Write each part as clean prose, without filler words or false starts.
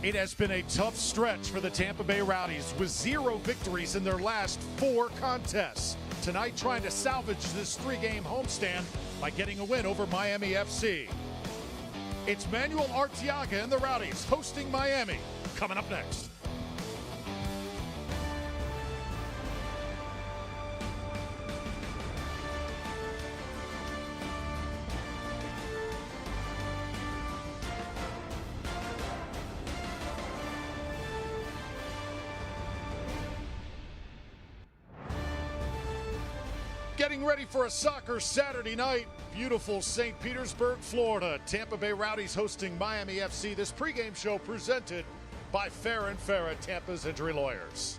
It has been a tough stretch for the Tampa Bay Rowdies with 0 victories in their last 4 contests. Tonight trying to salvage this 3-game homestand by getting a win over Miami FC. It's Manuel Arteaga and the Rowdies hosting Miami. Coming up next. Getting ready for a soccer Saturday night. Beautiful St. Petersburg, Florida. Tampa Bay Rowdies hosting Miami FC. This pregame show presented by Rivera, Tampa's injury lawyers.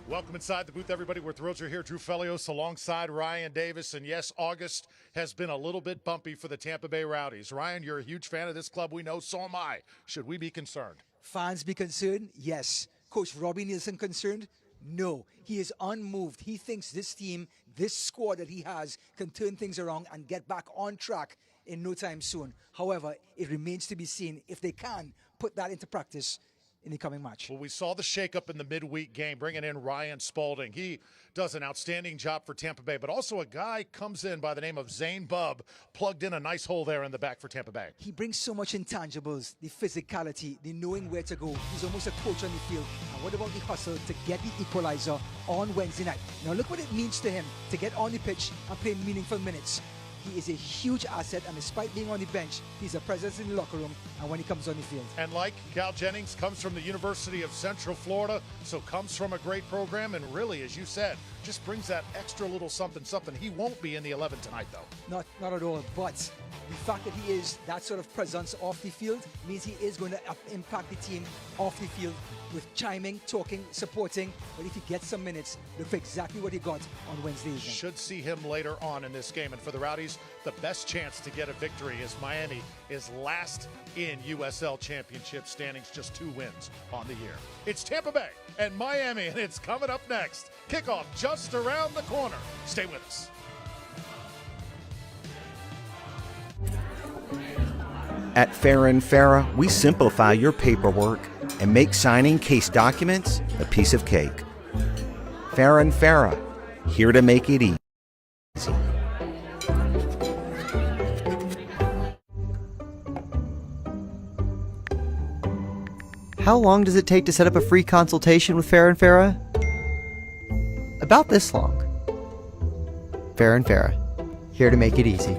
Welcome inside the booth, everybody. We're thrilled you're here. Drew Felios alongside Ryan Davis. And yes, August has been a little bit bumpy for the Tampa Bay Rowdies. Ryan, you're a huge fan of this club. We know, so am I. Should we be concerned? Fans be concerned? Yes. Coach Robbie Nielsen concerned? No. He is unmoved. He thinks this team, this squad that he has, can turn things around and get back on track in no time soon. However, it remains to be seen if they can put that into practice in the coming match. Well, we saw the shakeup in the midweek game, bringing in Ryan Spalding. He does an outstanding job for Tampa Bay, but also a guy comes in by the name of Zane Bubb, plugged in a nice hole there in the back for Tampa Bay. He brings so much intangibles, the physicality, the knowing where to go. He's almost a coach on the field. And what about the hustle to get the equalizer on Wednesday night? Now look what it means to him to get on the pitch and play meaningful minutes. He is a huge asset, and despite being on the bench, he's a presence in the locker room and when he comes on the field. And like Cal Jennings, comes from the University of Central Florida, so comes from a great program, and really, as you said, just brings that extra little something. He won't be in the 11 tonight, though. Not at all, but the fact that he is that sort of presence off the field means he is going to impact the team off the field with chiming, talking, supporting. But if he gets some minutes, look for exactly what he got on Wednesday evening. Should see him later on in this game. And for the Rowdies, the best chance to get a victory is Miami is last in USL Championship standings, just 2 wins on the year. It's Tampa Bay and Miami, and it's coming up next. Kickoff just around the corner. Stay with us. At Rivera, we simplify your paperwork and make signing case documents a piece of cake. Rivera, here to make it easy. How long does it take to set up a free consultation with Rivera? About this long. Rivera, here to make it easy.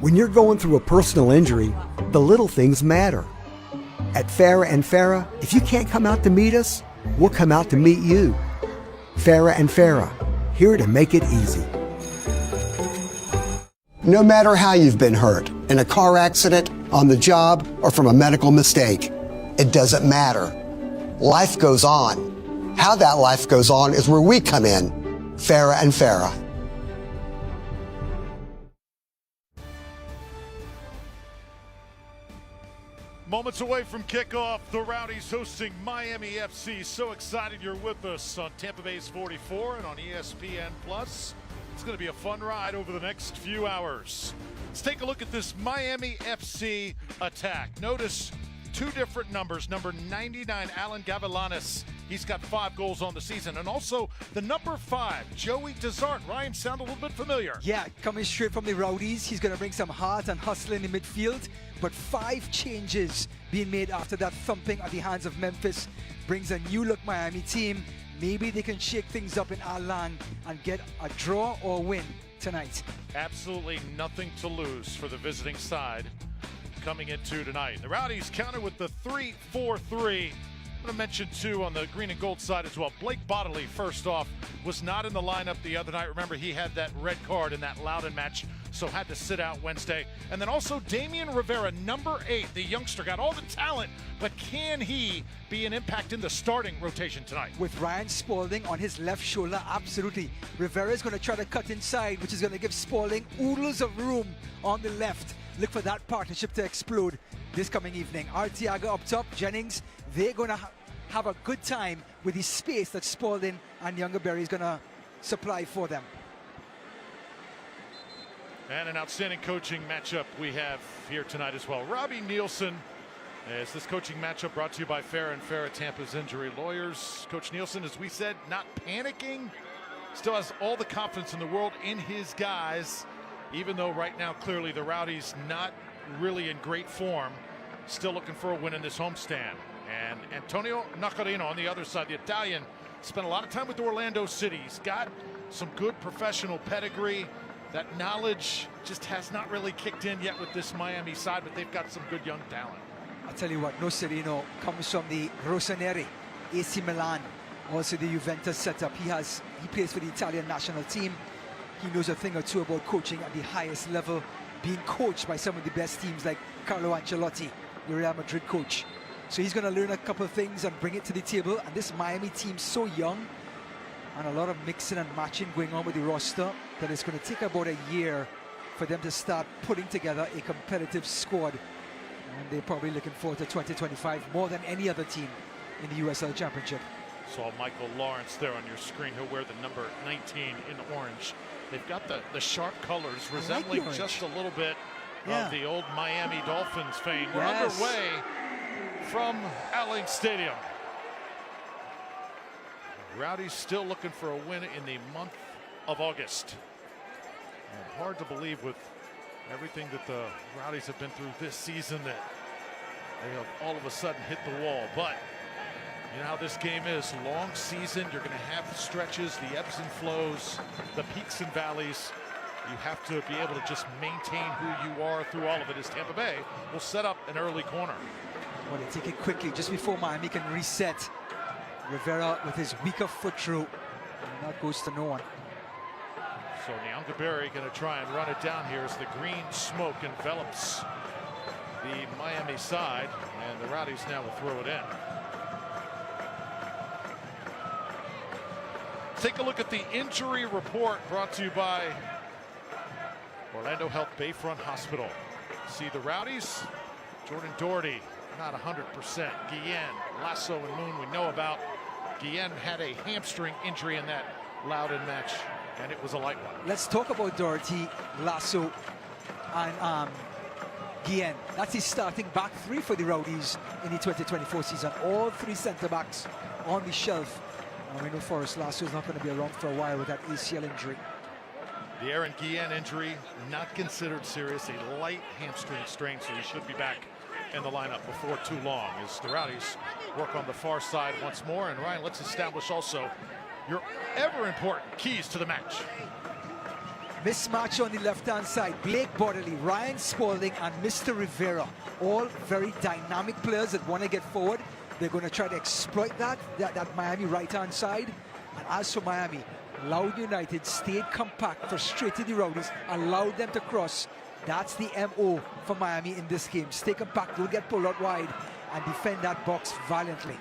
When you're going through a personal injury, the little things matter. At Rivera, if you can't come out to meet us, we'll come out to meet you. Rivera, here to make it easy. No matter how you've been hurt, in a car accident, on the job, or from a medical mistake, it doesn't matter. Life goes on. How that life goes on is where we come in. Rivera. Moments away from kickoff, the Rowdies hosting Miami FC. So excited you're with us on Tampa Bay's 44 and on ESPN+. It's going to be a fun ride over the next few hours. Let's take a look at this Miami FC attack. Notice 2 different numbers. Number 99, Alan Gavilanes. He's got 5 goals on the season. And also the number 5, Joey Desart. Ryan, sound a little bit familiar. Yeah, coming straight from the Rowdies. He's going to bring some heart and hustle in the midfield. But 5 changes being made after that thumping at the hands of Memphis brings a new look Miami team. Maybe they can shake things up in our land and get a draw or a win tonight. Absolutely nothing to lose for the visiting side coming into tonight. The Rowdies counter with the 3-4-3. I'm going to mention, too, on the green and gold side as well, Blake Bodley, first off, was not in the lineup the other night. Remember, he had that red card in that Loudon match, so had to sit out Wednesday. And then also Damian Rivera, number 8, the youngster, got all the talent, but can he be an impact in the starting rotation tonight? With Ryan Spalding on his left shoulder, absolutely. Rivera is going to try to cut inside, which is going to give Spalding oodles of room on the left. Look for that partnership to explode this coming evening. Arteaga up top, Jennings, they're going to have a good time with the space that Spalding and Youngerberry is going to supply for them. And an outstanding coaching matchup we have here tonight as well. Robbie Nielsen, as this coaching matchup brought to you by Farrah & Farrah, Tampa's injury lawyers. Coach Nielsen, as we said, not panicking, still has all the confidence in the world in his guys, even though right now clearly the Rowdies not really in great form, still looking for a win in this homestand. And Antonio Nacarino on the other side, the Italian, spent a lot of time with Orlando City. He's got some good professional pedigree. That knowledge just has not really kicked in yet with this Miami side, but they've got some good young talent. I'll tell you what, Nocerino comes from the Rossoneri, AC Milan, also the Juventus setup. He plays for the Italian national team. He knows a thing or two about coaching at the highest level, being coached by some of the best teams like Carlo Ancelotti, the Real Madrid coach. So he's going to learn a couple of things and bring it to the table. And this Miami team's so young, and a lot of mixing and matching going on with the roster, that it's going to take about a year for them to start putting together a competitive squad. And they're probably looking forward to 2025 more than any other team in the USL Championship. Saw Michael Lawrence there on your screen. He'll wear the number 19 in orange. They've got the sharp colors resembling just a little bit of the old Miami Dolphins fame. We're underway from Alling Stadium. Rowdies still looking for a win in the month of August. And hard to believe with everything that the Rowdies have been through this season that they have all of a sudden hit the wall. But you know how this game is, long season, you're going to have stretches, the ebbs and flows, the peaks and valleys. You have to be able to just maintain who you are through all of it, as Tampa Bay will set up an early corner. Well, they take it quickly just before Miami can reset. Rivera with his weaker foot through, and that goes to no one. So Youngerberry going to try and run it down here as the green smoke envelops the Miami side, and the Rowdies now will throw it in. Take a look at the injury report brought to you by Orlando Health Bayfront Hospital. See the Rowdies, Jordan Doherty, not 100%. Guillen, Lasso, and Moon we know about. Guillen had a hamstring injury in that Loudon match, and it was a light one. Let's talk about Doherty, Lasso, and Guillen. That's his starting back three for the Rowdies in the 2024 season. All three centre-backs on the shelf. And we know Forrest Lasso is not going to be around for a while with that ACL injury. The Aaron Guillen injury, not considered serious, a light hamstring strain, so he should be back in the lineup before too long as the Rowdies work on the far side once more. And Ryan, let's establish also your ever important keys to the match. Mismatch on the left-hand side. Blake Bodley, Ryan Spalding, and Mr. Rivera. All very dynamic players that want to get forward. They're going to try to exploit that Miami right-hand side. And as for Miami, Loudoun United stayed compact, frustrated the Rowdies, allowed them to cross. That's the MO for Miami in this game. Stay compact, don't get pulled out wide, and defend that box valiantly.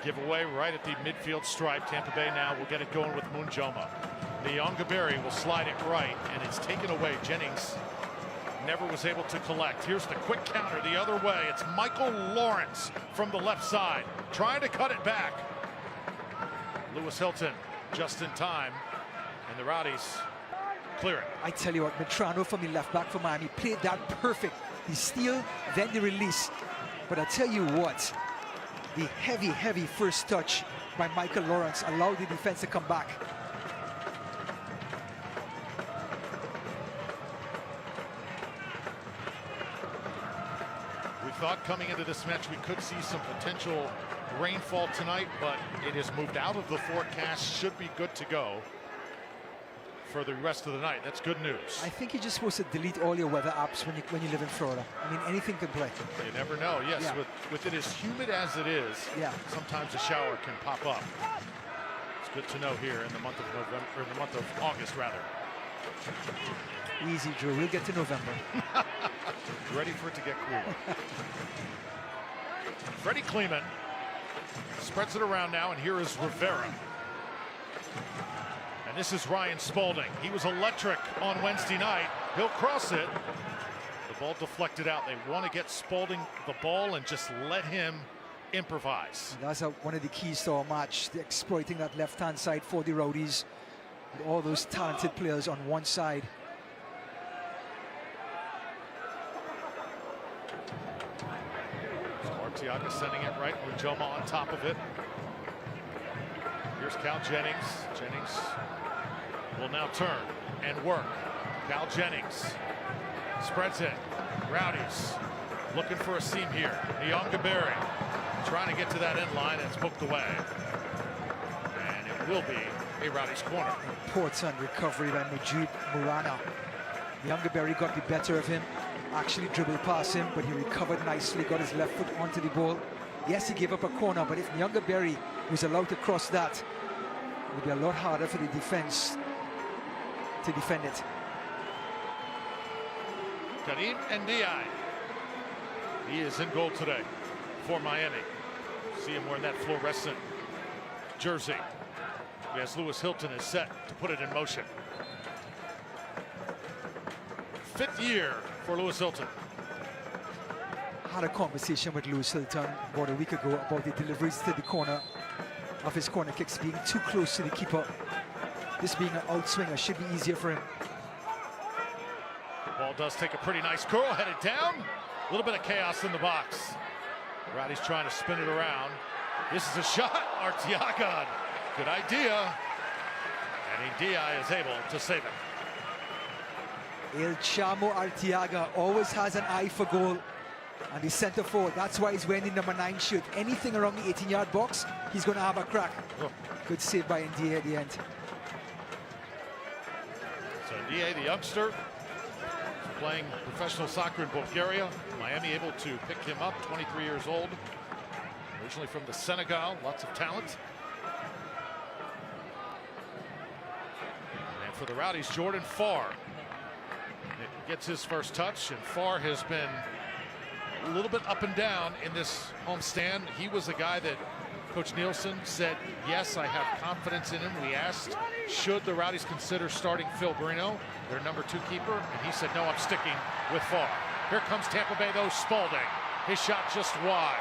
Giveaway right at the midfield stripe. Tampa Bay now will get it going with Munjoma. Youngerberry will slide it right, and it's taken away. Jennings never was able to collect. Here's the quick counter the other way. It's Michael Lawrence from the left side, trying to cut it back. Lewis Hilton just in time, and the Rowdies clear it. I tell you what, Metrano from the left back for Miami played that perfect. The steal, then the release. But I tell you what, the heavy first touch by Michael Lawrence allowed the defense to come back. We thought coming into this match we could see some potential rainfall tonight, but it has moved out of the forecast. Should be good to go for the rest of the night. That's good news. I think you're just supposed to delete all your weather apps when you live in Florida. I mean, anything can play. You never know. Yes, Yeah. with it as humid as it is, Yeah. sometimes a shower can pop up. It's good to know here in the month of November, or in the month of August, rather. Easy, Drew. We'll get to November. Ready for it to get cooler. Freddie Kleeman spreads it around now, and here is Rivera. And this is Ryan Spalding. He was electric on Wednesday night. He'll cross it. The ball deflected out. They want to get Spalding the ball and just let him improvise. That's one of the keys to our match, exploiting that left-hand side for the Rowdies. With all those talented players on one side. Arteaga sending it right with Joma on top of it. Here's Cal Jennings. Jennings will now turn and work. Cal Jennings spreads it. Rowdies looking for a seam here. Nyongaberi trying to get to that end line, and it's booked away. And it will be a Rowdies corner. Important recovery by Majid Murana. Nyongaberi got the better of him. Actually dribbled past him, but he recovered nicely, got his left foot onto the ball. Yes, he gave up a corner, but if Nyongaberi was allowed to cross that, it would be a lot harder for the defense to defend it. Karim Ndiaye. He is in goal today for Miami. See him wearing that fluorescent jersey. As Lewis Hilton is set to put it in motion. 5th year for Lewis Hilton. I had a conversation with Lewis Hilton about a week ago about the deliveries to the corner of his corner kicks being too close to the keeper. This being an outswinger should be easier for him. Ball does take a pretty nice curl, headed down. A little bit of chaos in the box. Rowdies trying to spin it around. This is a shot. Arteaga. Good idea. And Ndiaye is able to save it. El Chamo Arteaga always has an eye for goal. And the centre forward, that's why he's wearing the number 9 shirt. Anything around the 18-yard box, he's going to have a crack. Oh. Good save by Ndiaye at the end. So Ndiaye, the youngster, playing professional soccer in Bulgaria. Miami able to pick him up, 23 years old. Originally from the Senegal, lots of talent. And for the Rowdies, Jordan Farr gets his first touch, and Farr has been a little bit up and down in this homestand. He was a guy that Coach Nielsen said, yes, I have confidence in him. We asked, should the Rowdies consider starting Phil Brino, their number 2 keeper? And he said, no, I'm sticking with Farr. Here comes Tampa Bay, though, Spalding. His shot just wide.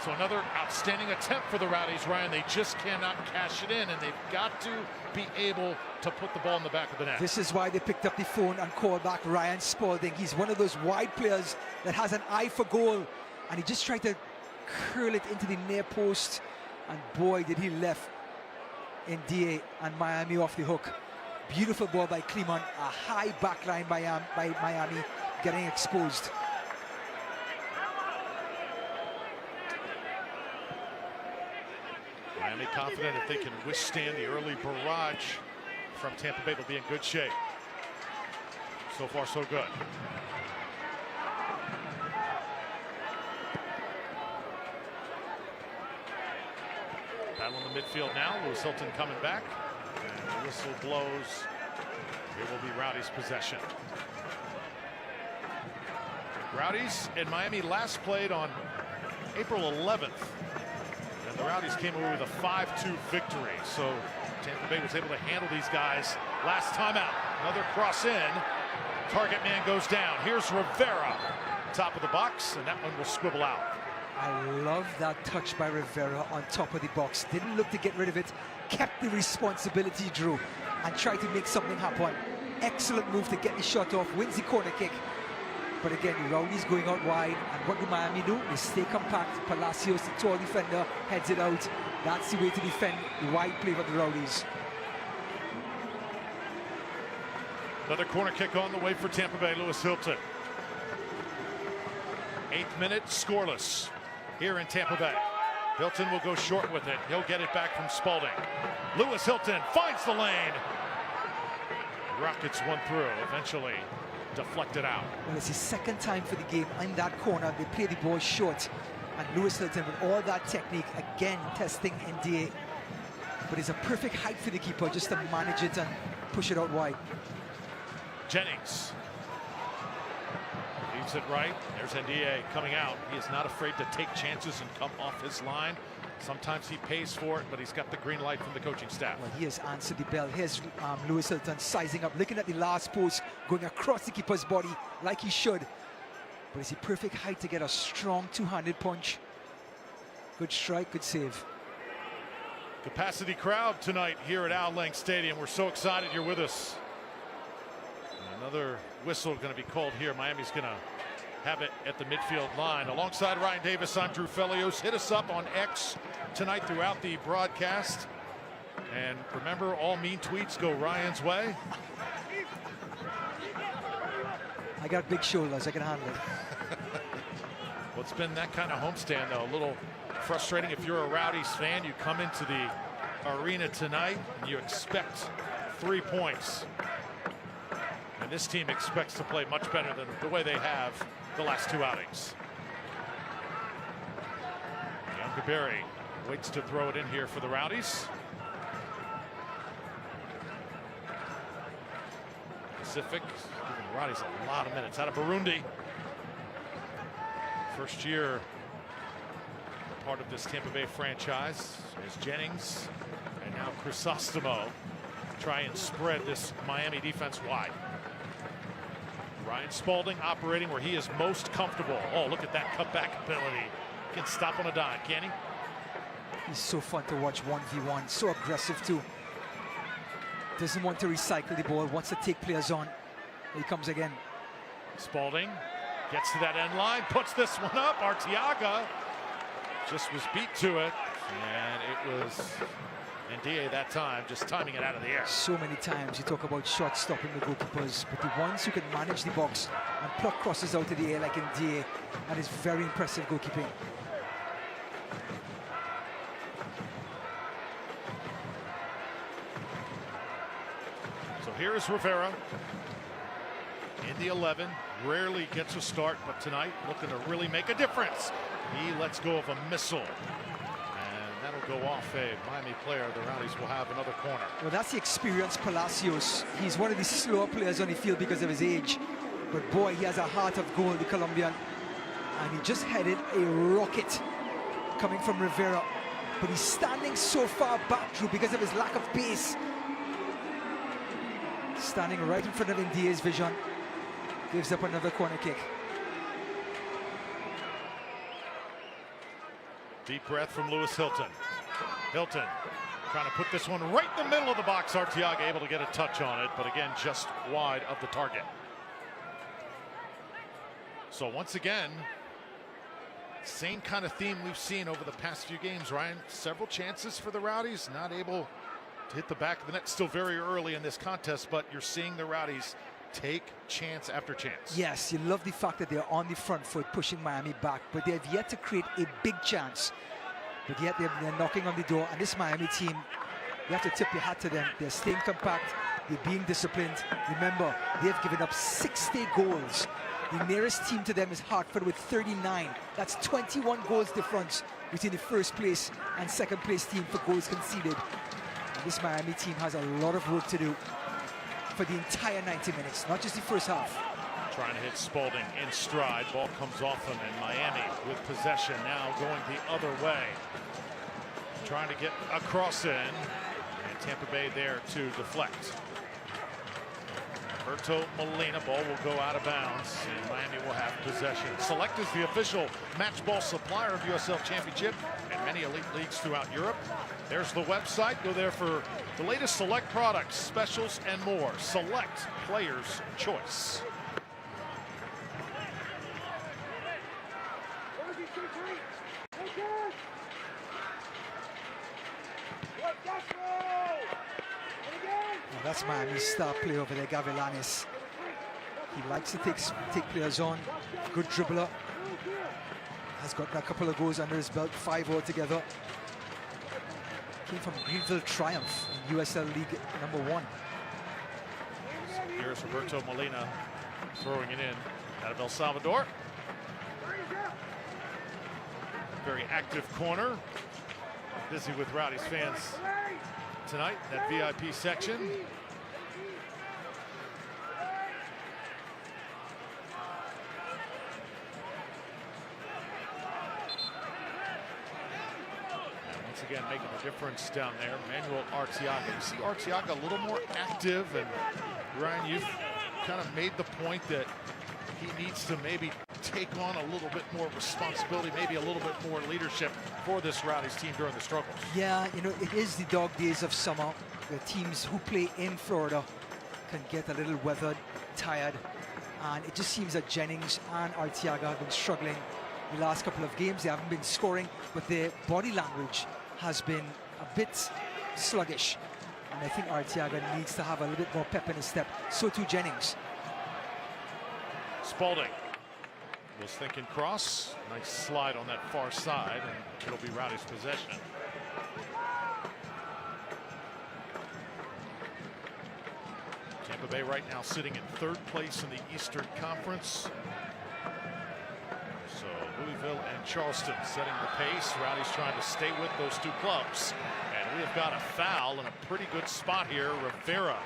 So another outstanding attempt for the Rowdies, Ryan. They just cannot cash it in, and they've got to be able to put the ball in the back of the net. This is why they picked up the phone and called back Ryan Spalding. He's one of those wide players that has an eye for goal, and he just tried to curl it into the near post, and boy, did he left Ndiaye and Miami off the hook. Beautiful ball by Kleeman, a high back line by Miami, getting exposed. Miami confident if they can withstand the early barrage from Tampa Bay, they'll be in good shape. So far, so good. Battle in the midfield now. Lewis Hilton coming back. And the whistle blows. It will be Rowdies' possession. Rowdies and Miami last played on April 11th. And the Rowdies came away with a 5-2 victory. So Tampa Bay was able to handle these guys last time out. Another cross in. Target man goes down. Here's Rivera, top of the box, and that one will squibble out. I love that touch by Rivera on top of the box. Didn't look to get rid of it. Kept the responsibility, Drew, and tried to make something happen. Excellent move to get the shot off. Wins the corner kick. But again, the Rowdies going out wide. And what do Miami do? They stay compact. Palacios, the tall defender, heads it out. That's the way to defend the wide play for the Rowdies. Another corner kick on the way for Tampa Bay. Lewis Hilton. 8th minute, scoreless here in Tampa Bay. Hilton will go short with it. He'll get it back from Spalding. Lewis Hilton finds the lane. Rockets one through, eventually deflected out. Well, it's his second time for the game in that corner. They play the ball short. And Lewis Hilton, with all that technique, again testing NDA. But it's a perfect height for the keeper just to manage it and push it out wide. Jennings leaves it right. There's NDA coming out. He is not afraid to take chances and come off his line. Sometimes he pays for it, but he's got the green light from the coaching staff. Well, he has answered the bell. Here's Lewis Hilton sizing up, looking at the last post, going across the keeper's body like he should. But it's the perfect height to get a strong two-handed punch. Good strike, good save. Capacity crowd tonight here at Al Lang Stadium. We're so excited you're with us. Another whistle going to be called here. Miami's going to have it at the midfield line. Alongside Ryan Davis, I'm Drew Felios. Hit us up on X tonight throughout the broadcast. And remember, all mean tweets go Ryan's way. I got big shoulders, I can handle it. Well, it's been that kind of homestand, though. A little frustrating if you're a Rowdies fan. You come into the arena tonight and you expect 3 points. And this team expects to play much better than the way they have the last 2 outings. Youngberry waits to throw it in here for the Rowdies. Pacific giving the Rowdies a lot of minutes. Out of Burundi. First year part of this Tampa Bay franchise is Jennings and now Crisostomo try and spread this Miami defense wide. Ryan Spalding operating where he is most comfortable. Oh, look at that cutback ability. He can stop on a dime, can he? He's so fun to watch 1v1, so aggressive too. Doesn't want to recycle the ball, wants to take players on. Here he comes again. Spalding gets to that end line, puts this one up. Arteaga just was beat to it, and it was NDA that time, just timing it out of the air. So many times you talk about shot stopping the goalkeepers, but the ones who can manage the box and pluck crosses out of the air like NDA, that is very impressive goalkeeping. So here is Rivera in the 11. Rarely gets a start, but tonight looking to really make a difference. He lets go of a missile, and that'll go off a Miami player. The Rowdies will have another corner. Well, that's the experienced Palacios. He's one of the slower players on the field because of his age, but boy, he has a heart of gold, the Colombian, and he just headed a rocket coming from Rivera, but he's standing so far back, Drew, because of his lack of pace. Standing right in front of NDA's vision, gives up another corner kick. Deep breath from Lewis Hilton. Hilton trying to put this one right in the middle of the box. Arteaga able to get a touch on it, but again, just wide of the target. So once again, same kind of theme we've seen over the past few games, Ryan. Several chances for the Rowdies, not able to hit the back of the net. Still very early in this contest, but you're seeing the Rowdies take chance after chance. Yes, you love the fact that they're on the front foot pushing Miami back, but they have yet to create a big chance. But yet they're knocking on the door, and this Miami team, you have to tip your hat to them. They're staying compact, they're being disciplined. Remember, they've given up 60 goals. The nearest team to them is Hartford with 39. That's 21 goals difference between the first place and second place team for goals conceded. And this Miami team has a lot of work to do for the entire 90 minutes, not just the first half. Trying to hit Spalding in stride. Ball comes off him, and Miami with possession now going the other way. Trying to get a cross in, and Tampa Bay there to deflect. Roberto Molina, ball will go out of bounds, and Miami will have possession. Select is the official match ball supplier of USL Championship and many elite leagues throughout Europe. There's the website. Go there for the latest Select products, specials, and more. Select, player's choice. That's Miami's star player over there, Gavilanes. He likes to take players on. Good dribbler. has gotten a couple of goals under his belt, 5 altogether. Came from Greenville Triumph in USL League #1. Here's Roberto Molina throwing it in out of El Salvador. Very active corner. Busy with Rowdies fans tonight, that VIP section. And once again, making a difference down there, Manuel Arteaga. You see Arteaga a little more active, and Ryan, you've kind of made the point that he needs to maybe take on a little bit more responsibility, maybe a little bit more leadership for this Rowdies team during the struggles. Yeah, you know, it is the dog days of summer. The teams who play in Florida can get a little weathered, tired, and it just seems that Jennings and Arteaga have been struggling the last couple of games. They haven't been scoring, but their body language has been a bit sluggish. And I think Arteaga needs to have a little bit more pep in his step. So too Jennings. Spalding was thinking cross. Nice slide on that far side, and it'll be Rowdies' possession. Tampa Bay right now sitting in 3rd place in the Eastern Conference. So Louisville and Charleston setting the pace. Rowdies trying to stay with those 2 clubs. And we have got a foul in a pretty good spot here. Rivera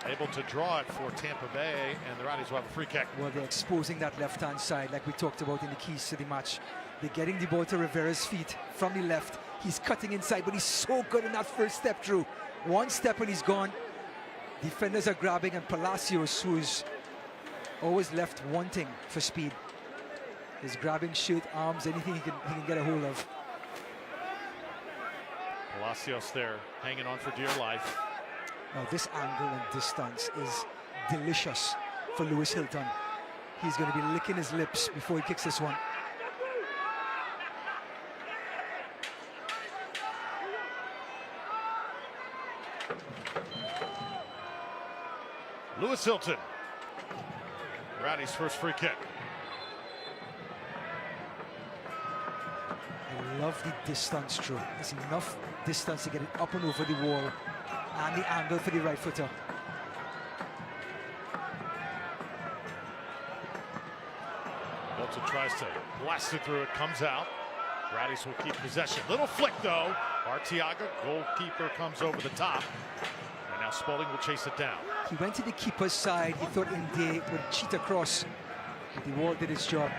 able to draw it for Tampa Bay, and the Rowdies will have a free kick. Well, they're exposing that left-hand side like we talked about in the keys to the match. They're getting the ball to Rivera's feet from the left. He's cutting inside, but he's so good in that first step through. One step and he's gone. Defenders are grabbing, and Palacios, who's always left wanting for speed, is grabbing shirt, arms, anything he can get a hold of. Palacios there hanging on for dear life. Now this angle and distance is delicious for Lewis Hilton. He's going to be licking his lips before he kicks this one. Lewis Hilton, Rowdies' first free kick. I love the distance through. There's enough distance to get it up and over the wall, and the angle for the right footer. Hilton tries to blast it through, it comes out. Rowdies will keep possession. Little flick though. Arteaga, goalkeeper, comes over the top. And now Spalding will chase it down. He went to the keeper's side. He thought India would cheat across, but the wall did its job.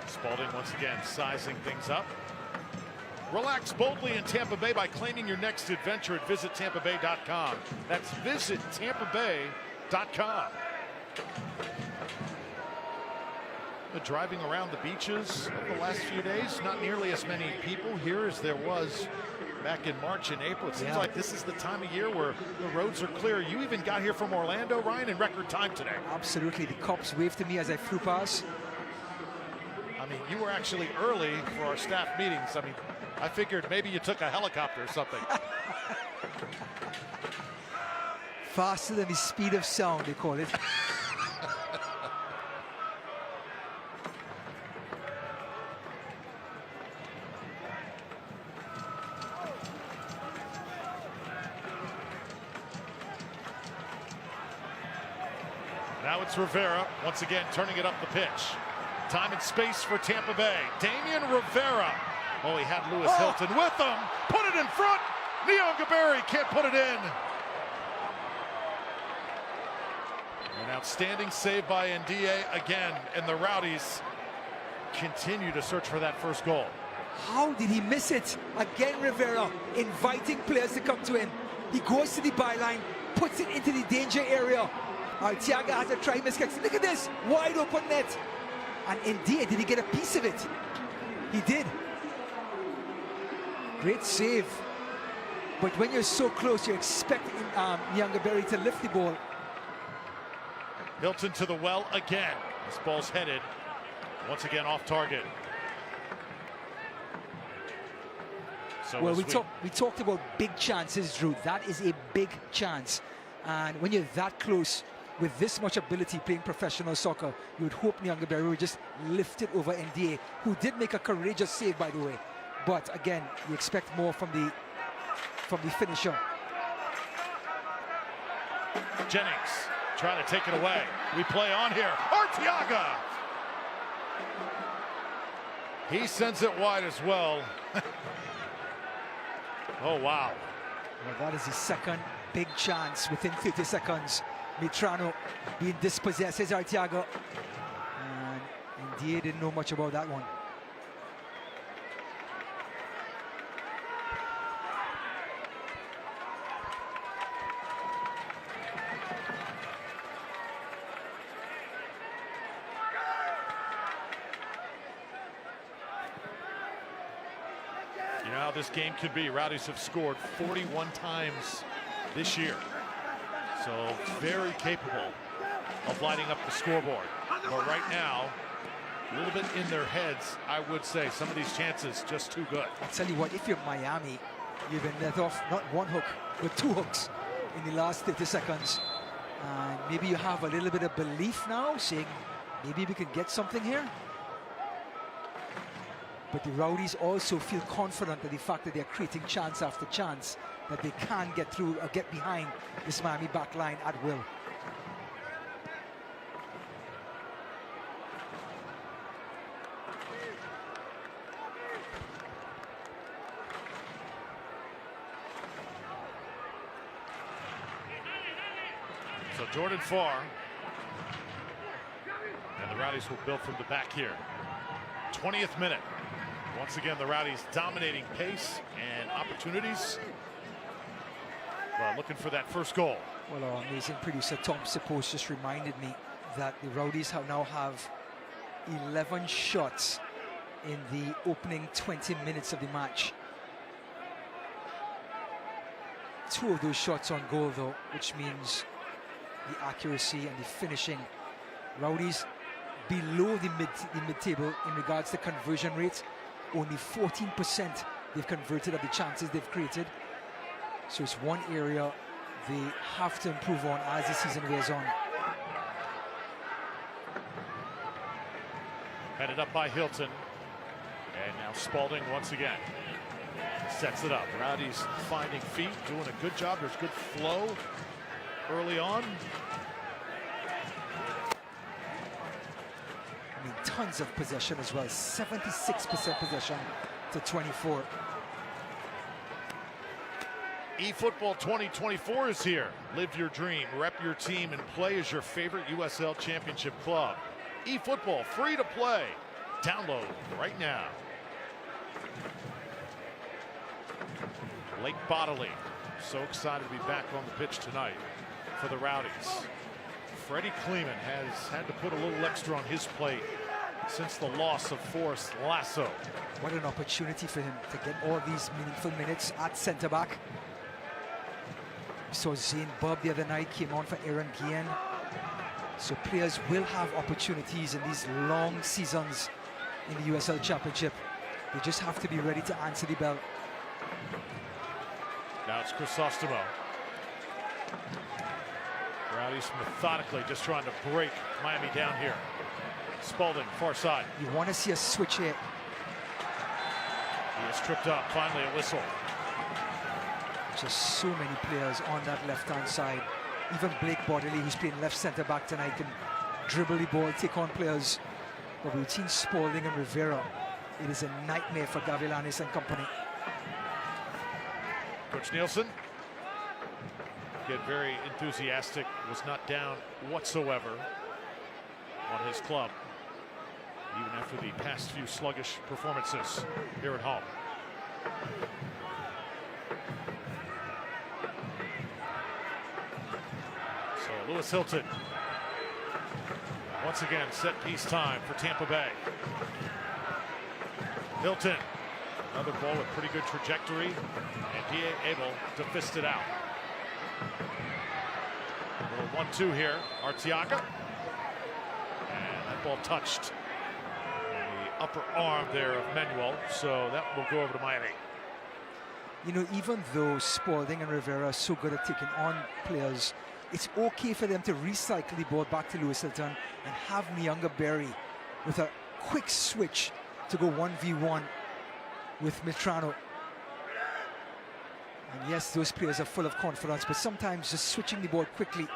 Spalding once again sizing things up. Relax boldly in Tampa Bay by claiming your next adventure at visitTampaBay.com. That's visitTampaBay.com. Driving around the beaches over the last few days, not nearly as many people here as there was back in March and April. It seems like this is the time of year where the roads are clear. You even got here from Orlando, Ryan, in record time today. Absolutely. The cops waved to me as I flew past. I mean, you were actually early for our staff meetings. I mean, I figured maybe you took a helicopter or something. Faster than the speed of sound, they call it. Now it's Rivera, once again turning it up the pitch. Time and space for Tampa Bay. Damian Rivera. Oh, he had Lewis Hilton with him. Put it in front. Neo Gaberi can't put it in. An outstanding save by Ndie again, and the Rowdies continue to search for that first goal. How did he miss it? Again, Rivera inviting players to come to him. He goes to the byline, puts it into the danger area. Arteaga has a try, miss. Look at this, wide open net. And indeed, did he get a piece of it? He did. Great save. But when you're so close, you're expecting Nyangaberi to lift the ball. Hilton to the well again. This ball's headed once again off target. So Well, we talked about big chances, Drew. That is a big chance. And when you're that close with this much ability playing professional soccer, you would hope Nyanga would just lift it over NDA, who did make a courageous save, by the way. But again, you expect more from the finisher. Jennings trying to take it away. We play on here. Arteaga! He sends it wide as well. Oh, wow. Well, that is his second big chance within 30 seconds. Mitrano being dispossessed as Arteaga. And NDA didn't know much about that one. You know how this game could be. Rowdies have scored 41 times this year. So very capable of lighting up the scoreboard. But right now, a little bit in their heads, I would say. Some of these chances just too good. I'll tell you what, if you're Miami, you've been let off not one hook, but two hooks in the last 30 seconds. And maybe you have a little bit of belief now, saying maybe we can get something here. But the Rowdies also feel confident that the fact that they're creating chance after chance, that they can get through or get behind this Miami back line at will. So Jordan Farr. And the Rowdies will build from the back here. 20th minute. Once again, the Rowdies dominating pace and opportunities. Well, looking for that first goal. Well, our amazing producer Tom Suppose just reminded me that the Rowdies now have 11 shots in the opening 20 minutes of the match. 2 of those shots on goal, though, which means the accuracy and the finishing. Rowdies below the mid-table in regards to conversion rate. Only 14% they've converted of the chances they've created. So it's one area they have to improve on as the season wears on. Headed up by Hilton. And now Spalding once again sets it up. Rowdies finding feet, doing a good job. There's good flow early on. I mean, tons of possession as well. 76% possession to 24. eFootball 2024 is here. Live your dream, rep your team, and play as your favorite USL Championship club. eFootball, free to play. Download right now. Lake Bodily, so excited to be back on the pitch tonight for the Rowdies. Freddie Kleeman has had to put a little extra on his plate since the loss of Forrest Lasso. What an opportunity for him to get all these meaningful minutes at centre-back. We saw Zane Bob the other night, came on for Aaron Guillen. So players will have opportunities in these long seasons in the USL Championship. They just have to be ready to answer the bell. Now it's Crisostomo. Rowdies methodically just trying to break Miami down here. Spalding, far side. You want to see a switch here. He is tripped up. Finally a whistle. Just so many players on that left-hand side. Even Blake Bodily, who's playing left centre-back tonight, can dribble the ball, take on players. But we've seen Spalding and Rivera. It is a nightmare for Gavilanes and company. Coach Nielsen get very enthusiastic, was not down whatsoever on his club, even after the past few sluggish performances here at home. So Lewis Hilton, once again, set piece time for Tampa Bay. Hilton, another ball with pretty good trajectory, and he able to fist it out. A little 1-2 here, Arteaga. And that ball touched the upper arm there of Manuel, so that will go over to Miami. you know, even though Spalding and Rivera are so good at taking on players, it's okay for them to recycle the ball back to Lewis Hilton and have Nyanga Berry with a quick switch to go 1v1 with Mitrano. And yes, those players are full of confidence, but sometimes just switching the ball quickly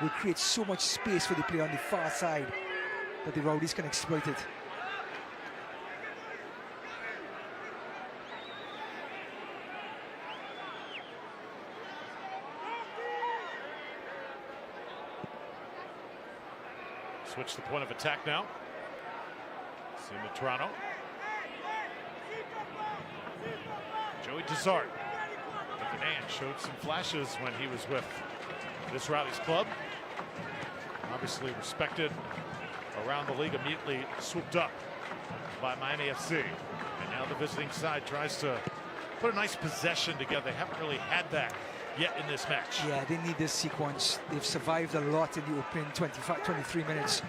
will create so much space for the player on the far side that the Rowdies can exploit it. Switch the point of attack now. See Mitrano. Joey Desart. The man showed some flashes when he was with this Rowdies club. Obviously respected around the league, immediately swooped up by Miami FC. And now the visiting side tries to put a nice possession together. They haven't really had that yet in this match. Yeah, they need this sequence. They've survived a lot in the opening 23 minutes.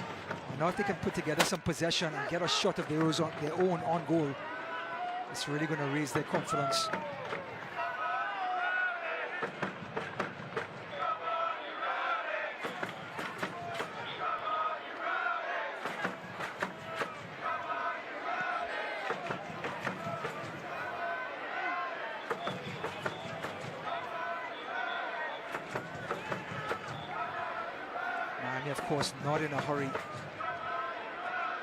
And now if they can put together some possession and get a shot of their own on goal, it's really going to raise their confidence. Miami, of course, not in a hurry.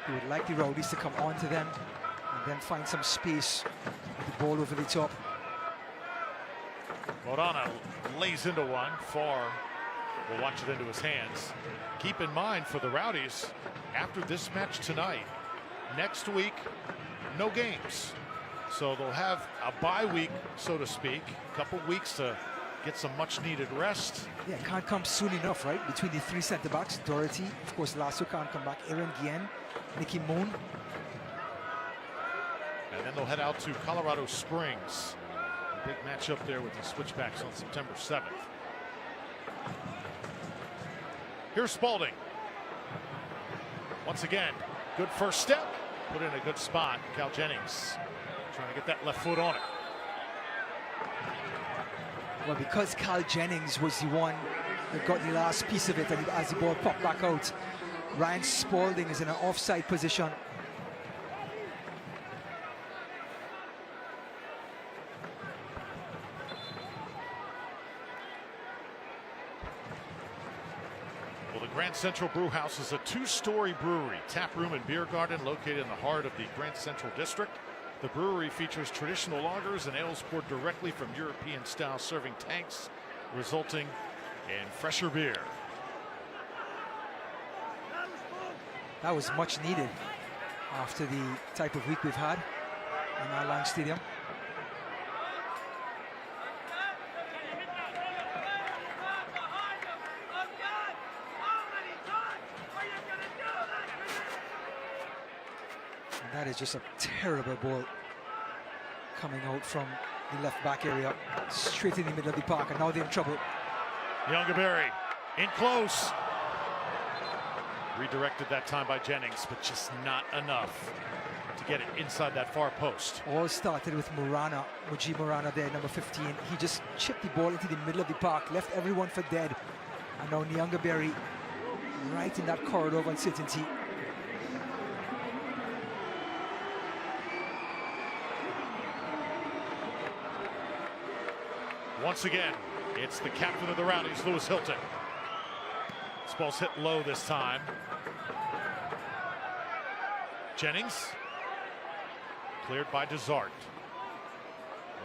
He would like the Rowdies to come onto them and then find some space with the ball over the top. Morana lays into one. Farr will watch it into his hands. Keep in mind for the Rowdies, after this match tonight, next week, no games. So they'll have a bye week, so to speak, a couple weeks to get some much needed rest. Yeah, can't come soon enough, right? Between the three center backs, Doherty, of course, Lasso can't come back, Aaron Guillen, Nicky Moon. And then they'll head out to Colorado Springs. A big matchup there with the Switchbacks on September 7th. Here's Spalding. Once again, good first step. Put in a good spot. Cal Jennings trying to get that left foot on it. Well, because Cal Jennings was the one that got the last piece of it, and as the ball popped back out, Ryan Spalding is in an offside position. Well, the Grand Central Brew House is a two-story brewery, tap room and beer garden located in the heart of the Grand Central District. The brewery features traditional lagers and ales poured directly from European-style serving tanks, resulting in fresher beer. That was much needed after the type of week we've had in our Lang Stadium. And that is just a terrible ball coming out from the left back area, straight in the middle of the park, and now they're in trouble. Nyanga Berry in close. Redirected that time by Jennings, but just not enough to get it inside that far post. All started with Morana, Muji Morana there, number 15. He just chipped the ball into the middle of the park, left everyone for dead. And now Nyanga Berry right in that corridor of uncertainty. Once again, it's the captain of the Rowdies, Lewis Hilton. This ball's hit low this time. Jennings, cleared by Desart.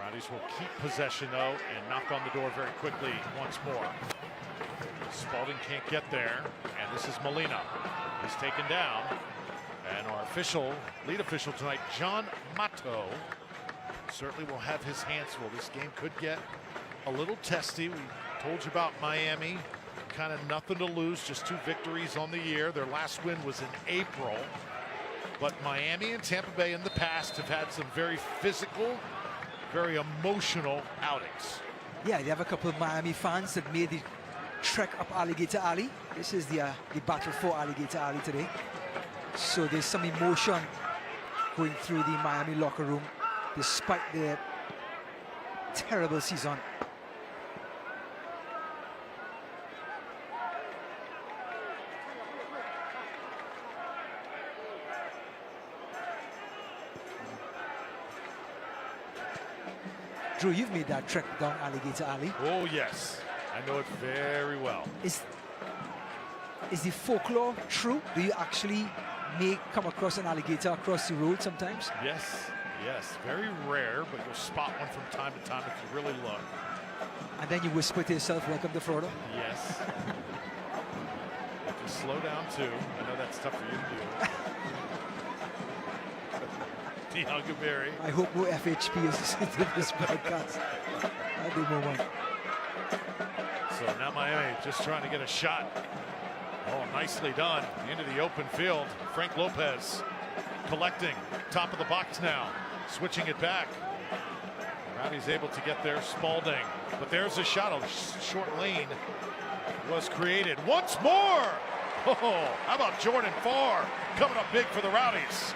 Rowdies will keep possession though and knock on the door very quickly once more. Spalding can't get there, and this is Molina. He's taken down, and our lead official tonight, John Mato, certainly will have his hands full. This game could get a little testy. We told you about Miami, kind of nothing to lose, just 2 victories on the year. Their last win was in April. But Miami and Tampa Bay in the past have had some very physical, very emotional outings. Yeah, they have a couple of Miami fans that made the trek up Alligator Alley. This is the battle for Alligator Alley today. So there's some emotion going through the Miami locker room, despite their terrible season. Drew, you've made that trek down Alligator Alley. Oh, yes. I know it very well. Is the folklore true? Do you actually come across an alligator across the road sometimes? Yes, yes. Very rare, but you'll spot one from time to time if you really look. And then you whisper to yourself, welcome to Florida? Yes. If you slow down, too. I know that's tough for you to do. Berry. I hope no FHP is listening to this broadcast at the moment. So now Miami just trying to get a shot. Oh, nicely done. Into the open field. Frank Lopez collecting. Top of the box now. Switching it back. Rowdy's able to get there. Spalding. But there's a shot. A short lane was created. Once more. Oh, how about Jordan Farr coming up big for the Rowdies?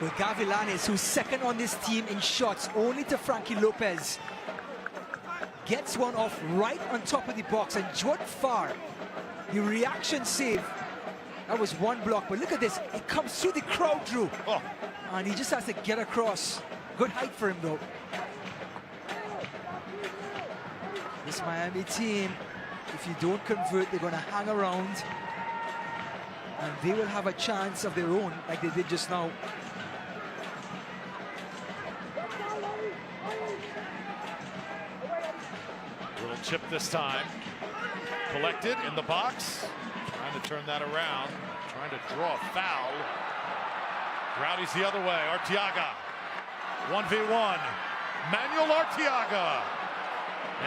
With Gavilanes, who's second on this team in shots, only to Frankie Lopez, gets one off right on top of the box. And Jordan Farr, the reaction save, that was one block. But look at this, it comes through the crowd, Drew. Oh. And he just has to get across. Good height for him, though. This Miami team, if you don't convert, they're going to hang around. And they will have a chance of their own, like they did just now. Little chip this time. Collected in the box. Trying to turn that around. Trying to draw a foul. Rowdy's the other way. Arteaga. 1v1. Manuel Arteaga.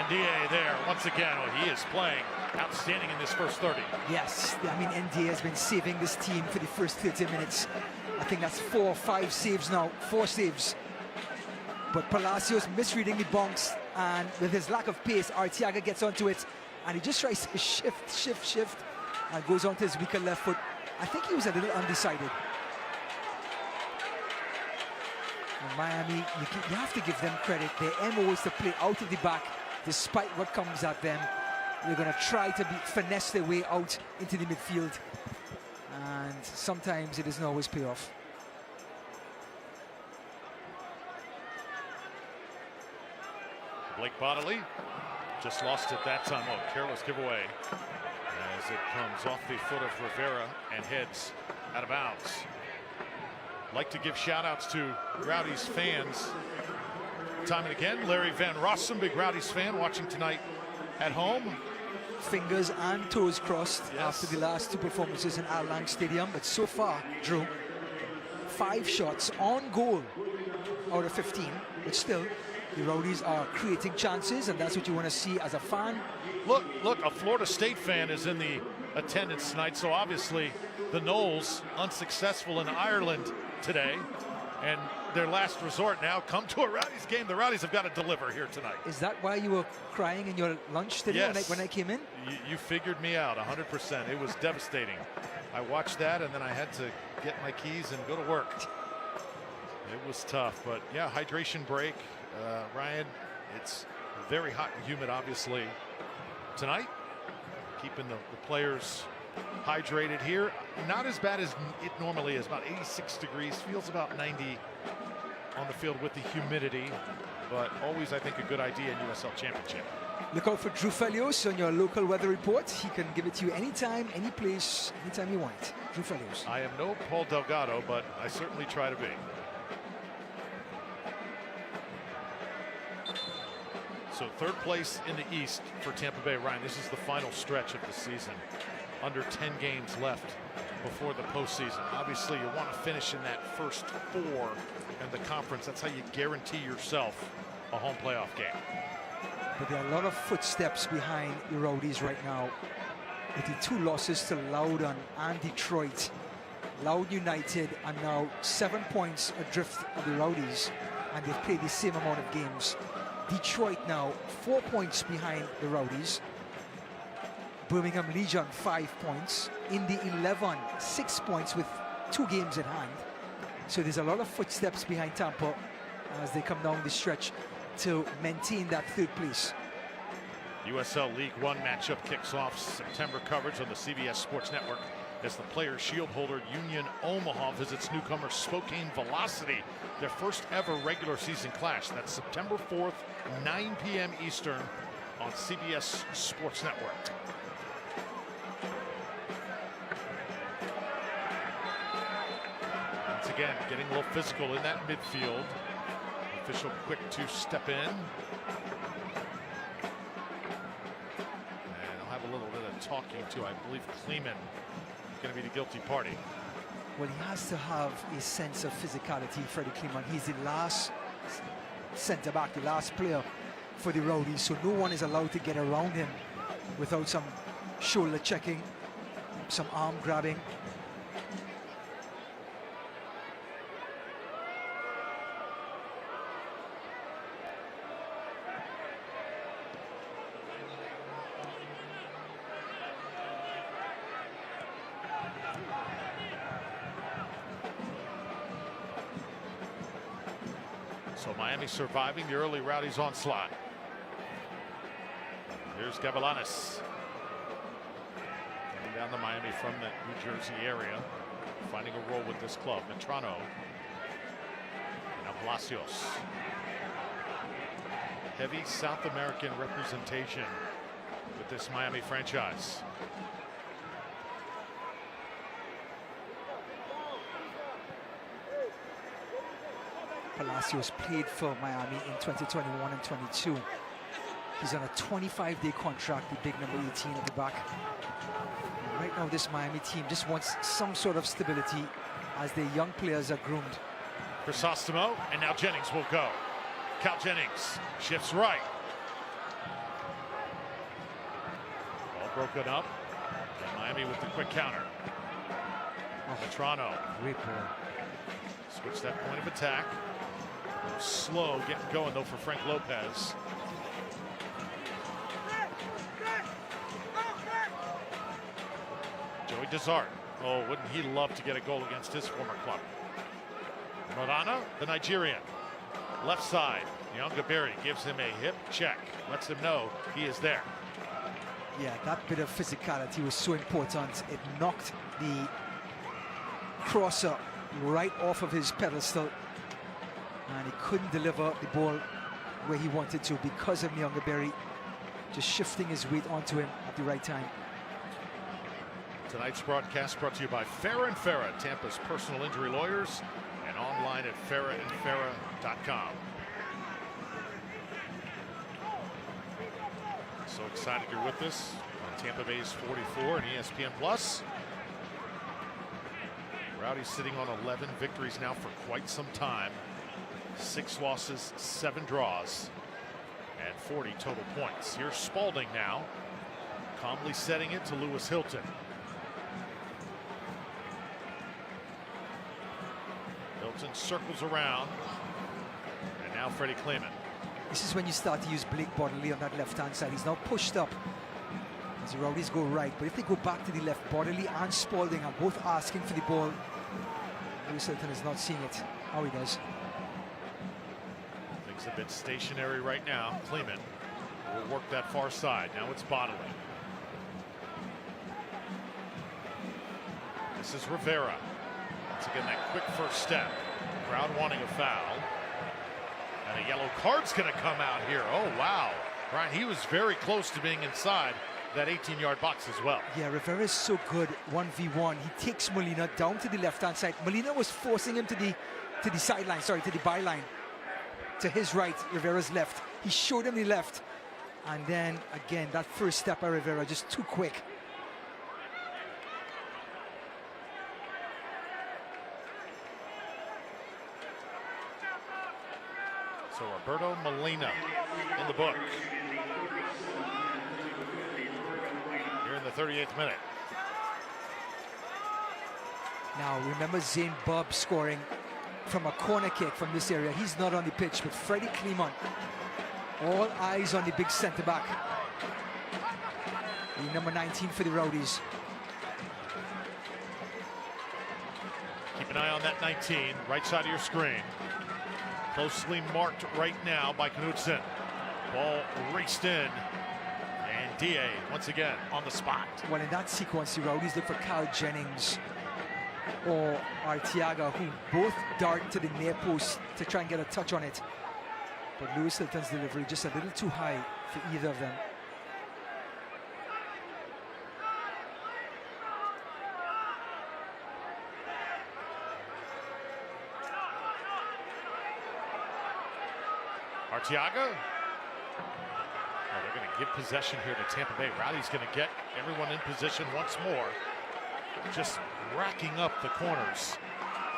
NDA there once again. Oh, he is playing outstanding in this first 30. Yes, I mean, NDA has been saving this team for the first 30 minutes. I think that's 4 or 5 saves now. 4 saves. But Palacios misreading the bounce, and with his lack of pace, Arteaga gets onto it, and he just tries to shift, and goes onto his weaker left foot. I think he was a little undecided. And Miami, you have to give them credit. Their MO is to play out of the back, despite what comes at them. They're going to try to finesse their way out into the midfield, and sometimes it doesn't always pay off. Blake Bodley just lost it that time. Oh, careless giveaway as it comes off the foot of Rivera and heads out of bounds. Like to give shout outs to Rowdies fans time and again. Larry Van Rossum, big Rowdies fan, watching tonight at home. Fingers and toes crossed after the last 2 performances in Al Lang Stadium. But so far, Drew, 5 shots on goal out of 15. But still, the Rowdies are creating chances, and that's what you want to see as a fan. Look, a Florida State fan is in the attendance tonight, so obviously the Noles, unsuccessful in Ireland today, and their last resort now, come to a Rowdies game. The Rowdies have got to deliver here tonight. Is that why you were crying in your lunch today? Yes. when I came in? You figured me out 100%. It was devastating. I watched that, and then I had to get my keys and go to work. It was tough, but yeah, hydration break. Ryan, it's very hot and humid, obviously, tonight. Keeping the players hydrated here. Not as bad as it normally is. About 86 degrees. Feels about 90 on the field with the humidity. But always, I think, a good idea in USL Championship. Look out for Drew Felios on your local weather report. He can give it to you anytime, any place, anytime you want. Drew Felios. I am no Paul Delgado, but I certainly try to be. So 3rd place in the East for Tampa Bay. Ryan, this is the final stretch of the season. Under 10 games left before the postseason. Obviously, you want to finish in that first 4 in the conference. That's how you guarantee yourself a home playoff game. But there are a lot of footsteps behind the Rowdies right now, with the 2 losses to Loudoun and Detroit. Loudoun United are now 7 points adrift of the Rowdies, and they've played the same amount of games. Detroit now 4 points behind the Rowdies. Birmingham Legion 5 points. Indy 11 6 points with 2 games in hand. So there's a lot of footsteps behind Tampa as they come down the stretch. to maintain that third place. USL League One matchup kicks off. September coverage on the CBS Sports Network as the Players Shield holder Union Omaha visits newcomer Spokane Velocity, their first ever regular season clash. That's September 4th, 9 p.m. Eastern on CBS Sports Network. Once again, getting a little physical in that midfield. Official quick to step in. A little bit of talking to, I believe, Kleeman going to be the guilty party. Well, he has to have a sense of physicality, Freddie Kleeman. He's the last centre-back, the last player for the Rowdies, so no one is allowed to get around him without some shoulder checking, some arm grabbing. So Miami surviving the early Rowdies onslaught. Here's Gavilanes. Coming down to Miami from the New Jersey area. Finding a role with this club. Metrano. Now Palacios. Heavy South American representation with this Miami franchise. Palacios played for Miami in 2021 and 22. He's on a 25-day contract, the big number 18 at the back. And right now, this Miami team just wants some sort of stability as their young players are groomed. Crisostomo, and now Jennings will go. Cal Jennings shifts right. Ball broken up. And Miami with the quick counter. Metrano. Great ball. Switch that point of attack. Slow getting going though for Frank Lopez. Joey Desart. Oh, wouldn't he love to get a goal against his former club? Morana, the Nigerian. Left side. Nyongaberi gives him a hip check. Lets him know he is there. Yeah, that bit of physicality was so important. It knocked the crosser right off of his pedestal, and he couldn't deliver the ball where he wanted to because of Nyongaberi just shifting his weight onto him at the right time. Tonight's broadcast brought to you by Farah & Farah, Tampa's personal injury lawyers, and online at farahandfarah.com. So excited you're with us on Tampa Bay's 44 and ESPN Plus. Rowdies sitting on 11 victories now for quite some time. 6 losses, 7 draws, and 40 total points. Here's Spalding now, calmly setting it to Lewis Hilton. Hilton circles around, and now Freddie Kleeman. This is when you start to use Blake Bodley on that left-hand side. He's now pushed up as the Rowdies go right, but if they go back to the left, Bodley and Spalding are both asking for the ball. Lewis Hilton is not seeing it. How he does. Things a bit stationary right now. Kleeman will work that far side. Now it's Bodley. This is Rivera. Once again, that quick first step. Crowd wanting a foul. And a yellow card's going to come out here. Oh, wow. Brian, he was very close to being inside that 18-yard box as well. Yeah, Rivera is so good 1v1. He takes Molina down to the left-hand side. Molina was forcing him to the sideline, sorry, to the byline. To his right, Rivera's left. He showed him the left. And then, again, that first step by Rivera, just too quick. So Roberto Molina in the book. Here in the 38th minute. Now, remember Zane Bubb scoring from a corner kick from this area. He's not on the pitch, but Freddie Kleeman. All eyes on the big centre-back. The number 19 for the Rowdies. Keep an eye on that 19, right side of your screen. Closely marked right now by Knudsen. Ball raced in. And DA once again on the spot. Well, in that sequence, the Rowdies look for Carl Jennings or Arteaga, who both dart to the near post to try and get a touch on it. But Lewis Hilton's delivery just a little too high for either of them. Arteaga. Oh, they're going to give possession here to Tampa Bay. Rowdy's going to get everyone in position once more. Just racking up the corners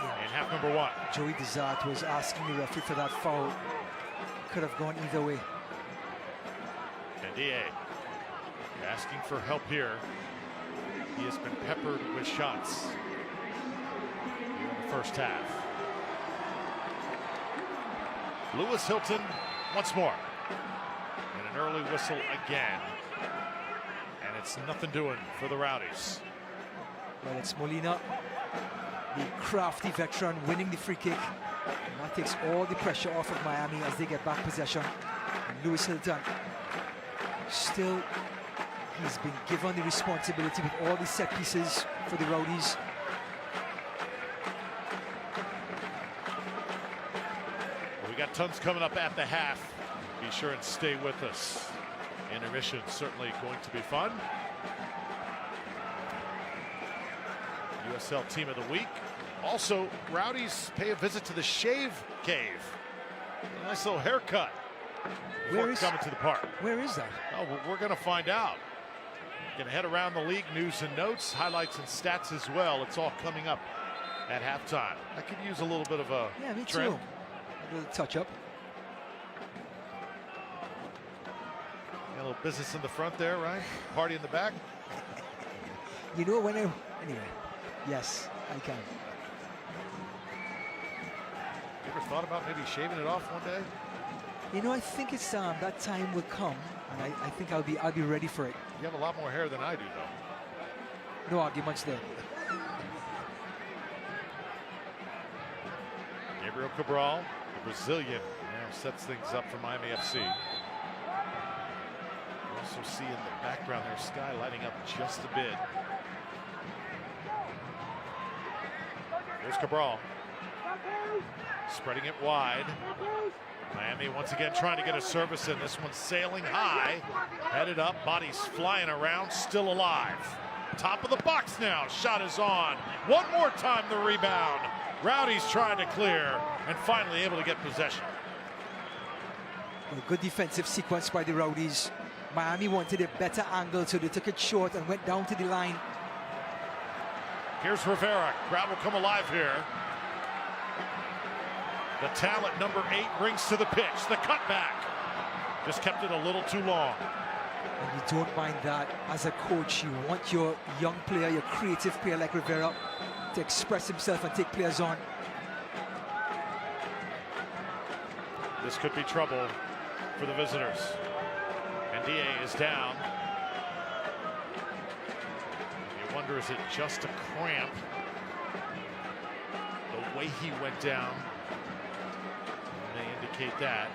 in half number one. Joey Desart was asking the referee for that foul. Could have gone either way. And DA asking for help here. He has been peppered with shots in the first half. Lewis Hilton once more. And an early whistle again. And it's nothing doing for the Rowdies. Well, it's Molina, the crafty veteran, winning the free kick. And that takes all the pressure off of Miami as they get back possession. And Lewis Hilton, still, he's been given the responsibility with all the set pieces for the Rowdies. Well, we got tons coming up at the half. Be sure and stay with us. Intermission certainly going to be fun. USL Team of the Week. Also, Rowdies pay a visit to the Shave Cave. A nice little haircut before coming to the park. Where is that? Oh, we're going to find out. Going to head around the league, news and notes, highlights and stats as well. It's all coming up at halftime. I could use a little bit of a me trim. too. A little touch up. Got a little business in the front there, right? Party in the back. You know when anyway, yes, I can. You ever thought about maybe shaving it off one day? You know, I think it's that time will come, and I think I'll be ready for it. You have a lot more hair than I do, though. No arguments there. Gabriel Cabral, the Brazilian, now sets things up for Miami FC. You also see in the background there Sky lighting up just a bit. Here's Cabral. Spreading it wide. Miami once again trying to get a service in. This one's sailing high. Headed up, bodies flying around, still alive. Top of the box now, shot is on. One more time the rebound. Rowdy's trying to clear and finally able to get possession. A good defensive sequence by the Rowdies. Miami wanted a better angle, so they took it short and went down to the line. Here's Rivera. Crowd will come alive here. The talent, number 8, rings to the pitch. The cutback. Just kept it a little too long. And you don't mind that. As a coach, you want your young player, your creative player like Rivera, to express himself and take players on. This could be trouble for the visitors. And DA is down. You wonder, is it just a cramp? The way he went down may indicate that.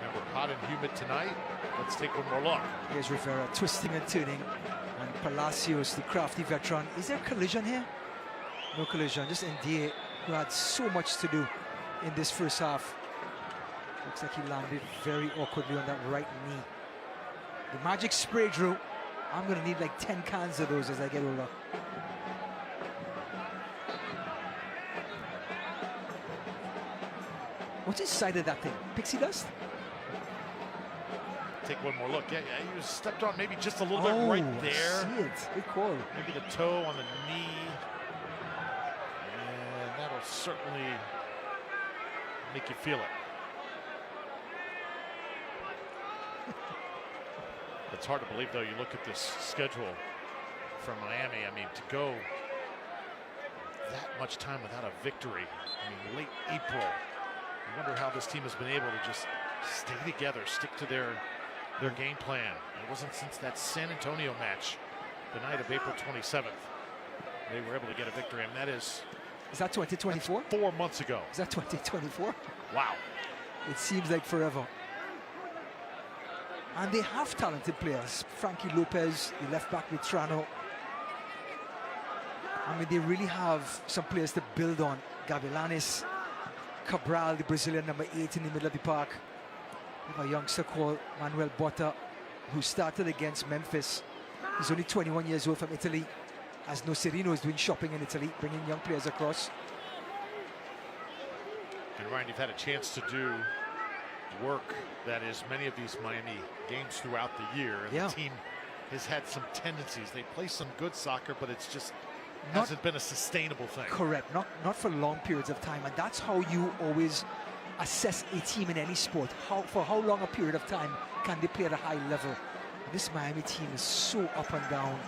Remember, hot and humid tonight. Let's take one more look. Here's Rivera twisting and turning. And Palacios, the crafty veteran. Is there a collision here? No collision, just NDA, who had so much to do in this first half. Looks like he landed very awkwardly on that right knee. The magic spray, Drew. I'm going to need like 10 cans of those as I get older. What's inside of that thing? Pixie dust? Take one more look. Yeah, you stepped on maybe just a little bit right there. See it. Good call. Maybe the toe on the knee. And that'll certainly make you feel it. It's hard to believe, though. You look at this schedule from Miami. I mean, to go that much time without a victory. I mean, late April. I wonder how this team has been able to just stay together, stick to their game plan. It wasn't since that San Antonio match, the night of April 27th, they were able to get a victory, and that is Is that 2024? 4 months ago. Is that 2024? Wow. It seems like forever. And they have talented players. Frankie Lopez, the left back with Trano. I mean, they really have some players to build on. Gavilanes, Cabral, the Brazilian number 8 in the middle of the park. We have a youngster called Manuel Botta, who started against Memphis. He's only 21 years old, from Italy. As Nocerino is doing shopping in Italy, bringing young players across. And Ryan, you've had a chance to do work that is many of these Miami games throughout the year. And the team has had some tendencies. They play some good soccer, but it's just hasn't been a sustainable thing. Correct, not for long periods of time. And that's how you always assess a team in any sport. For how long a period of time can they play at a high level? This Miami team is so up and down,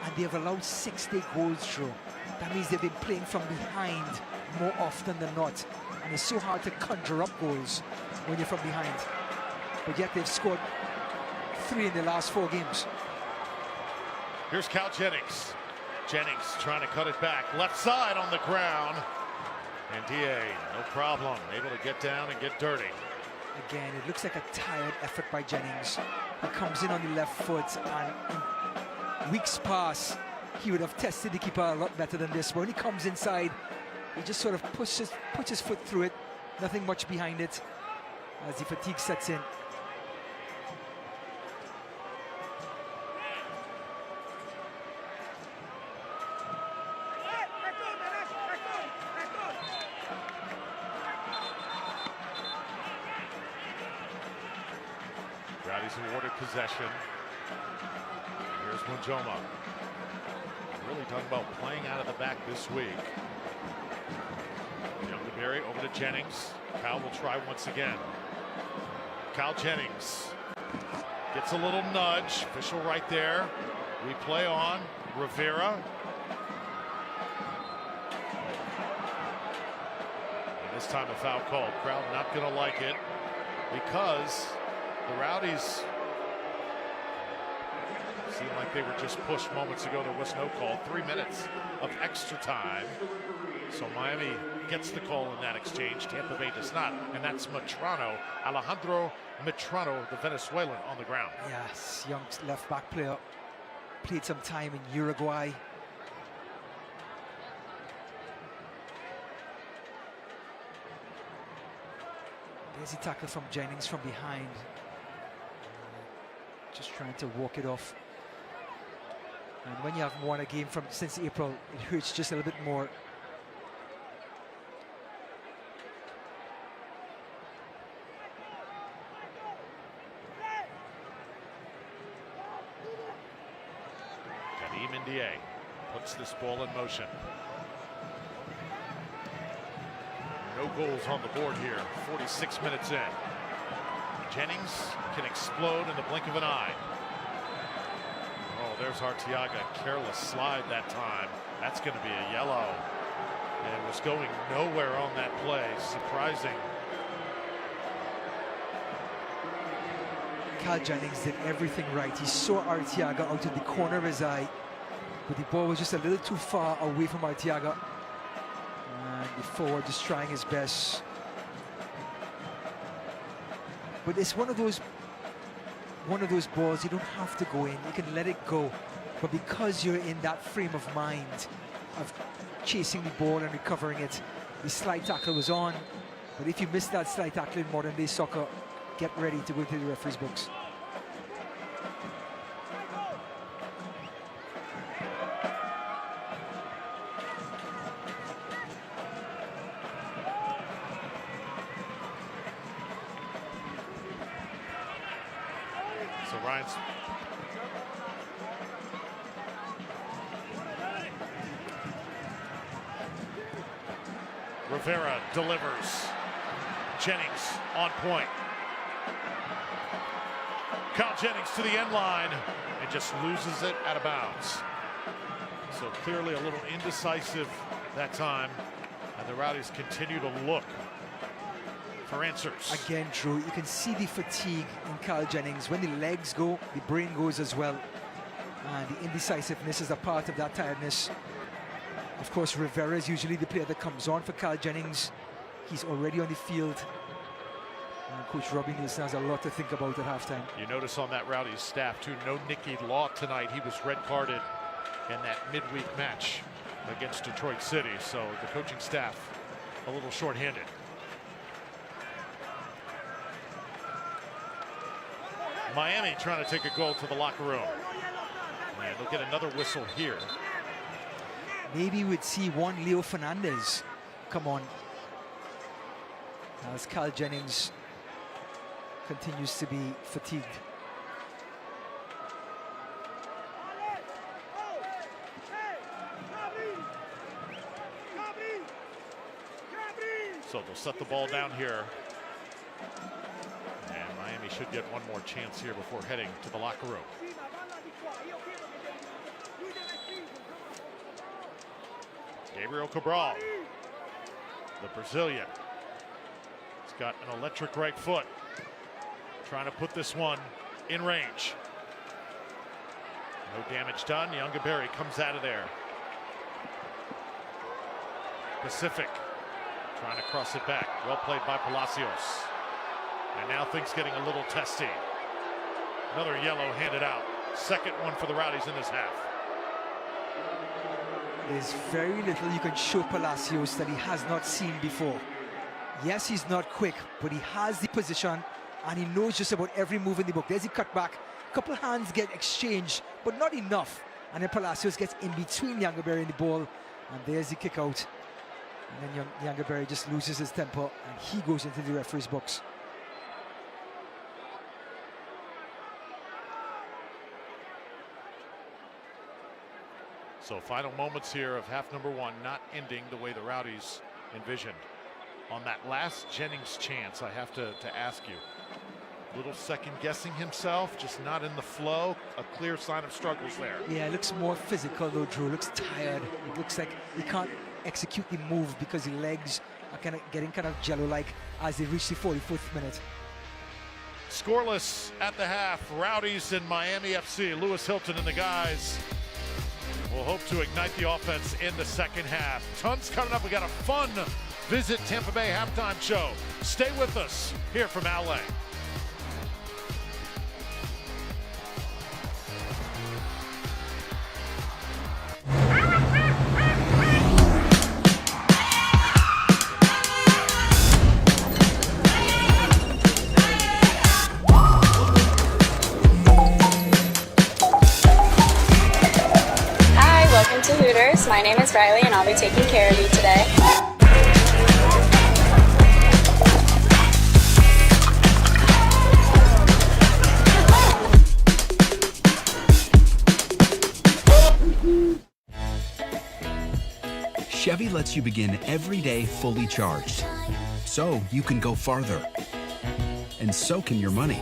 and they have allowed 60 goals through. That means they've been playing from behind more often than not. And it's so hard to conjure up goals when you're from behind. But yet they've scored 3 in the last 4 games. Here's Cal Jennings. Jennings trying to cut it back. Left side on the ground. And DA, no problem, able to get down and get dirty. Again, it looks like a tired effort by Jennings. He comes in on the left foot, and in weeks past, he would have tested the keeper a lot better than this. But when he comes inside, he just sort of puts his foot through it. Nothing much behind it as the fatigue sets in. Rowdies awarded possession. Here's Munjoma. Really talking about playing out of the back this week. Youngberry over to Jennings. Cal will try once again. Cal Jennings gets a little nudge. Official right there. We play on. Rivera. And this time a foul called. Crowd not going to like it because the Rowdies seemed like they were just pushed moments ago. There was no call. 3 minutes of extra time. So Miami gets the call in that exchange. Tampa Bay does not. And that's Metrano, Alejandro Metrano, the Venezuelan, on the ground. Yes, young left back player. Played some time in Uruguay. There's a tackle from Jennings from behind. Just trying to walk it off. And when you haven't won a game since April, it hurts just a little bit more. Kadim Ndiaye puts this ball in motion. No goals on the board here. 46 minutes in. Jennings can explode in the blink of an eye. Oh, there's Arteaga. Careless slide that time. That's going to be a yellow. And was going nowhere on that play. Surprising. Cal Jennings did everything right. He saw Arteaga out of the corner of his eye, but the ball was just a little too far away from Arteaga. And the forward just trying his best. But it's one of those balls you don't have to go in. You can let it go. But because you're in that frame of mind of chasing the ball and recovering it, the slide tackle was on. But if you miss that slide tackle in modern day soccer, get ready to go into the referee's books. So Ryan's Rivera delivers. Jennings on point. Cal Jennings to the end line and just loses it out of bounds. So clearly a little indecisive that time, and the Rowdies continue to look for answers. Again, Drew, you can see the fatigue in Cal Jennings. When the legs go, the brain goes as well. And the indecisiveness is a part of that tiredness. Of course, Rivera is usually the player that comes on for Carl Jennings. He's already on the field. And Coach Robbie Nielsen has a lot to think about at halftime. You notice on that Rowdies staff too, no Nicky Law tonight. He was red carded in that midweek match against Detroit City. So the coaching staff a little short-handed. Miami trying to take a goal to the locker room. And they'll get another whistle here. Maybe we'd see one Leo Fernandez come on as Carl Jennings continues to be fatigued. So they'll set the ball down here. And Miami should get one more chance here before heading to the locker room. Gabriel Cabral, the Brazilian. He's got an electric right foot. Trying to put this one in range. No damage done. Youngaberry comes out of there. Pacific trying to cross it back. Well played by Palacios. And now things getting a little testy. Another yellow handed out. Second one for the Rowdies in this half. There's very little you can show Palacios that he has not seen before. Yes, he's not quick, but he has the position and he knows just about every move in the book. There's the cutback. A couple hands get exchanged, but not enough. And then Palacios gets in between Youngaberry and the ball. And there's the kick out. And then Youngaberry just loses his temper and he goes into the referee's box. So final moments here of half number one, not ending the way the Rowdies envisioned. On that last Jennings chance, I have to ask you, little second guessing himself, just not in the flow, a clear sign of struggles there. Yeah, it looks more physical though, Drew. Looks tired. It looks like he can't execute the move because the legs are kind of getting kind of jello-like as they reach the 44th minute. Scoreless at the half, Rowdies and Miami FC. Lewis Hilton and the guys will hope to ignite the offense in the second half. Tons coming up. We got a fun Visit Tampa Bay halftime show. Stay with us here from LA. Welcome to Hooters. My name is Riley and I'll be taking care of you today. Chevy lets you begin every day fully charged, so you can go farther. And so can your money.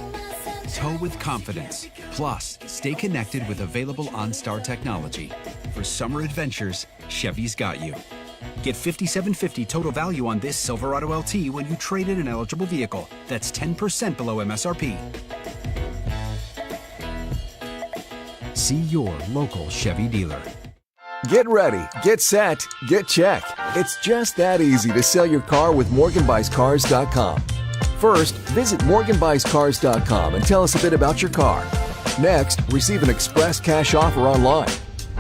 Tow with confidence. Plus, stay connected with available OnStar technology. For summer adventures, Chevy's got you. Get $5,750 total value on this Silverado LT when you trade in an eligible vehicle. That's 10% below MSRP. See your local Chevy dealer. Get ready, get set, get check. It's just that easy to sell your car with MorganBuysCars.com. First, visit MorganBuysCars.com and tell us a bit about your car. Next, receive an express cash offer online.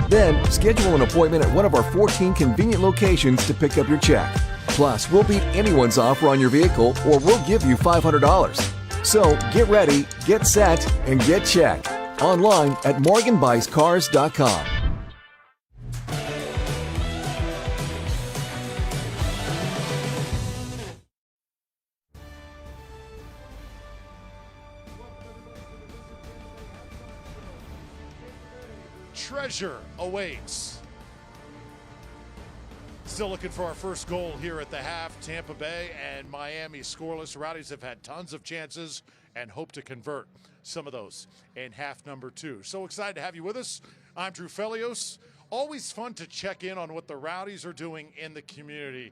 Then, schedule an appointment at one of our 14 convenient locations to pick up your check. Plus, we'll beat anyone's offer on your vehicle or we'll give you $500. So, get ready, get set, and get checked. Online at MorganBuysCars.com. Treasure awaits. Still looking for our first goal here at the half. Tampa Bay and Miami scoreless. Rowdies have had tons of chances and hope to convert some of those in half number two. So excited to have you with us. I'm Drew Felios. Always fun to check in on what the Rowdies are doing in the community.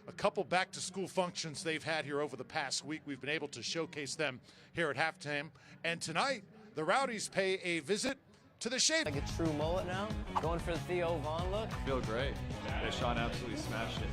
A couple back-to-school functions they've had here over the past week. We've been able to showcase them here at halftime. And tonight, the Rowdies pay a visit to the shave. Like a true mullet now. Going for the Theo Vaughn look. Feel great. Yeah, Sean absolutely smashed it.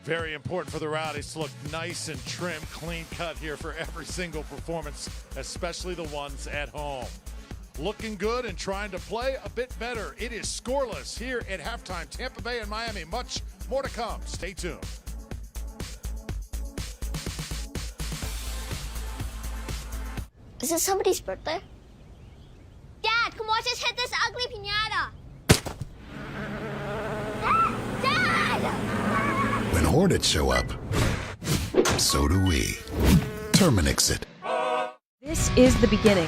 Very important for the Rowdies to look nice and trim, clean cut here for every single performance, especially the ones at home. Looking good and trying to play a bit better. It is scoreless here at halftime. Tampa Bay and Miami. Much more to come. Stay tuned. Is it somebody's birthday? Dad, come watch us hit this ugly piñata. Dad! When Hornets show up, so do we. Terminix it. This is the beginning.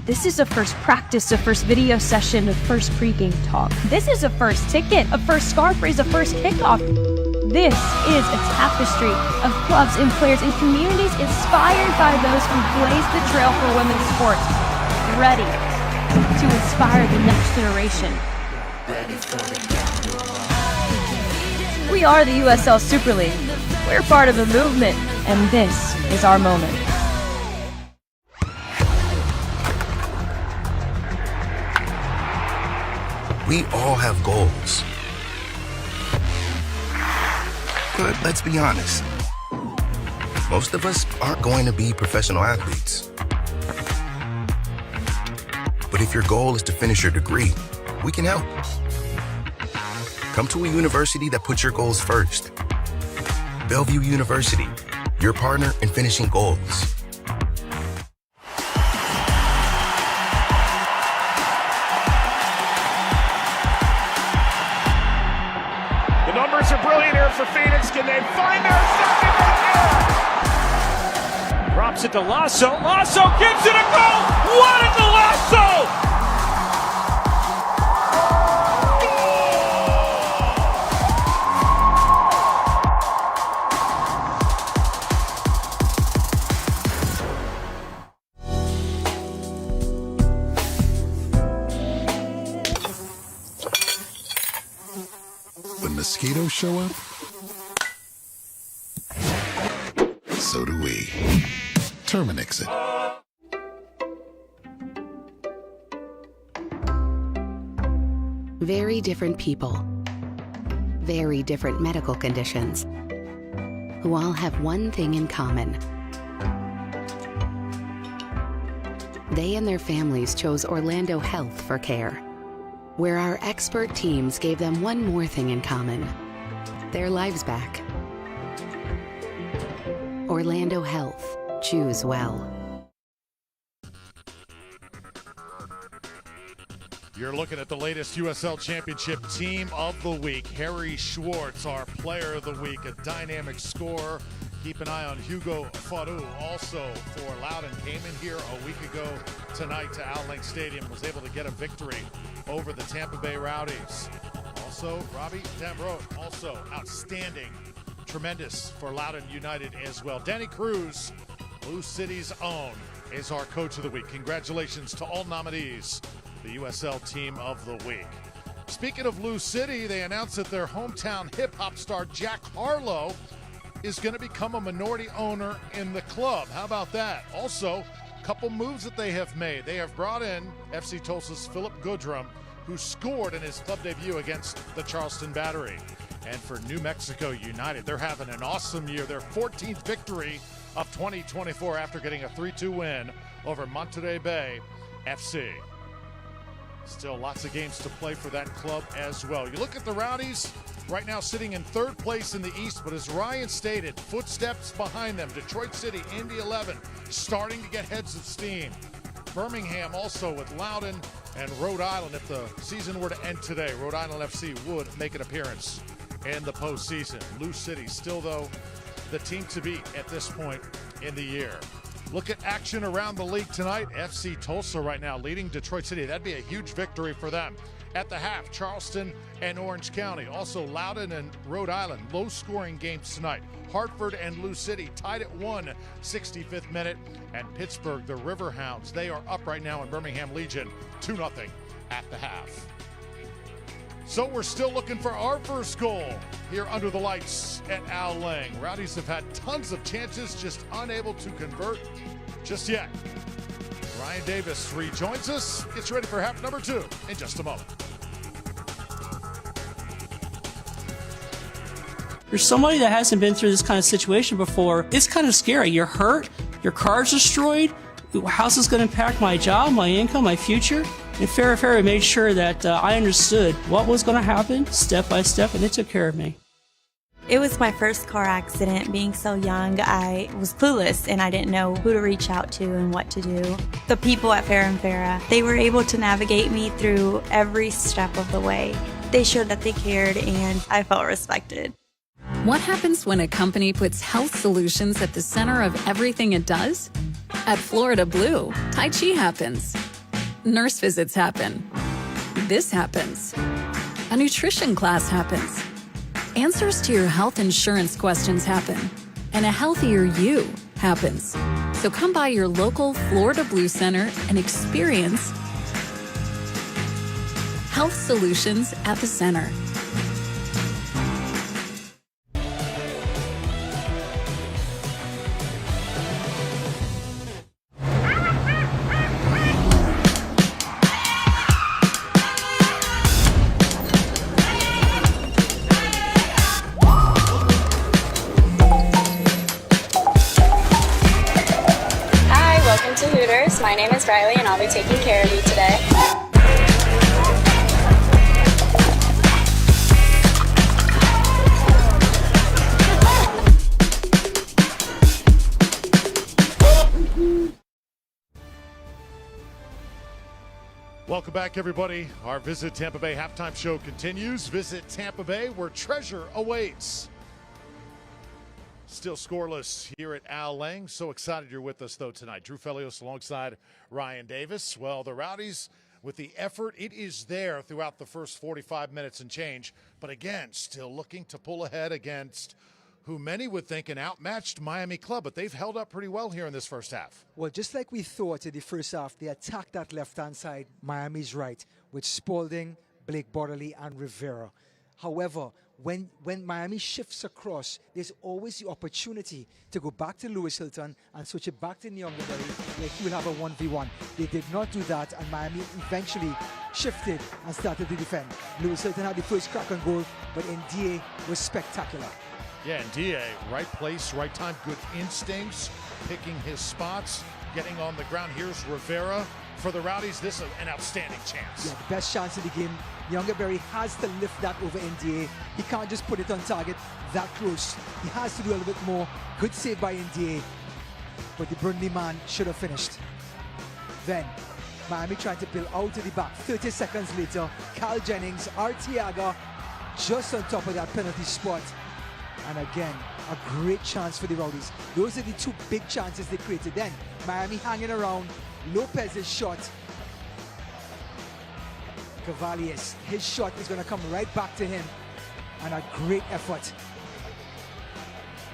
This is a first practice, a first video session, a first pregame talk. This is a first ticket, a first scarf raise, a first kickoff. This is a tapestry of clubs and players and communities inspired by those who blaze the trail for women's sports, ready to inspire the next generation. We are the USL Super League. We're part of a movement, and this is our moment. We all have goals. But let's be honest, most of us aren't going to be professional athletes. But if your goal is to finish your degree, we can help. Come to a university that puts your goals first. Bellevue University, your partner in finishing goals. The numbers are brilliant here for Phoenix. Can they find their second right there? Drops it to Lasso. Lasso gives it a go. What is the Lasso? When mosquitoes show up, so do we. Terminix it. Very different people, very different medical conditions, who all have one thing in common. They and their families chose Orlando Health for care, where our expert teams gave them one more thing in common: their lives back. Orlando Health. Choose well. You're looking at the latest USL Championship Team of the Week. Harry Schwartz, our Player of the Week, a dynamic scorer. Keep an eye on Hugo Faru, also for Loudon. Came in here a week ago tonight to Al Link Stadium, was able to get a victory over the Tampa Bay Rowdies. Also, Robbie Dambro, also outstanding, tremendous for Loudon United as well. Danny Cruz, Blue City's own, is our Coach of the Week. Congratulations to all nominees, the USL Team of the Week. Speaking of Blue City, they announced that their hometown hip-hop star Jack Harlow is going to become a minority owner in the club. How about that? Also, a couple moves that they have made. They have brought in FC Tulsa's Philip Goodrum, who scored in his club debut against the Charleston Battery. And for New Mexico United, they're having an awesome year. Their 14th victory of 2024 after getting a 3-2 win over Monterey Bay FC. Still lots of games to play for that club as well. You look at the Rowdies right now sitting in third place in the East, but as Ryan stated, footsteps behind them. Detroit City, Indy 11, starting to get heads of steam. Birmingham also with Loudon and Rhode Island. If the season were to end today, Rhode Island FC would make an appearance in the postseason. Blue City still, though, the team to beat at this point in the year. Look at action around the league tonight. FC Tulsa right now leading Detroit City. That'd be a huge victory for them. At the half, Charleston and Orange County. Also Loudon and Rhode Island. Low-scoring games tonight. Hartford and Lou City tied at 1, 65th minute. And Pittsburgh, the Riverhounds, they are up right now in Birmingham Legion, 2-0 at the half. So we're still looking for our first goal here under the lights at Al Lang. Rowdies have had tons of chances, just unable to convert just yet. Ryan Davis rejoins us, gets ready for half number 2 in just a moment. For somebody that hasn't been through this kind of situation before, it's kind of scary. You're hurt, your car's destroyed, how's this going to impact my job, my income, my future? And Rivera made sure that I understood what was going to happen step by step, and they took care of me. It was my first car accident. Being so young, I was clueless and I didn't know who to reach out to and what to do. The people at Rivera, they were able to navigate me through every step of the way. They showed that they cared and I felt respected. What happens when a company puts health solutions at the center of everything it does? At Florida Blue, Tai Chi happens. Nurse visits happen. This happens. A nutrition class happens. Answers to your health insurance questions happen. And a healthier you happens. So come by your local Florida Blue Center and experience health solutions at the center. My name is Riley and I'll be taking care of you today. Welcome back, everybody. Our Visit Tampa Bay halftime show continues. Visit Tampa Bay, where treasure awaits. Still scoreless here at Al Lang. So excited you're with us, though, tonight. Drew Felios alongside Ryan Davis. Well, the Rowdies, with the effort, it is there throughout the first 45 minutes and change. But again, still looking to pull ahead against who many would think an outmatched Miami club. But they've held up pretty well here in this first half. Well, just like we thought in the first half, they attacked that left-hand side, Miami's right, with Spalding, Blake Bodley, and Rivera. However, when Miami shifts across, there's always the opportunity to go back to Lewis Hilton and switch it back to Nyong'Berry, where he will have a 1v1. They did not do that, and Miami eventually shifted and started to defend. Lewis Hilton had the first crack on goal, but Ndie was spectacular. Yeah, Ndie, right place, right time, good instincts, picking his spots, getting on the ground. Here's Rivera. For the Rowdies, this is an outstanding chance. Yeah, the best chance of the game. Nyong'Berry has to lift that over Ndie. He can't just put it on target that close. He has to do a little bit more. Good save by Ndie, but the Burnley man should have finished. Then, Miami trying to build out to the back. 30 seconds later, Cal Jennings, Arteaga, just on top of that penalty spot. And again, a great chance for the Rowdies. Those are the two big chances they created. Then, Miami hanging around. Lopez's shot. Cavaliers, his shot is going to come right back to him. And a great effort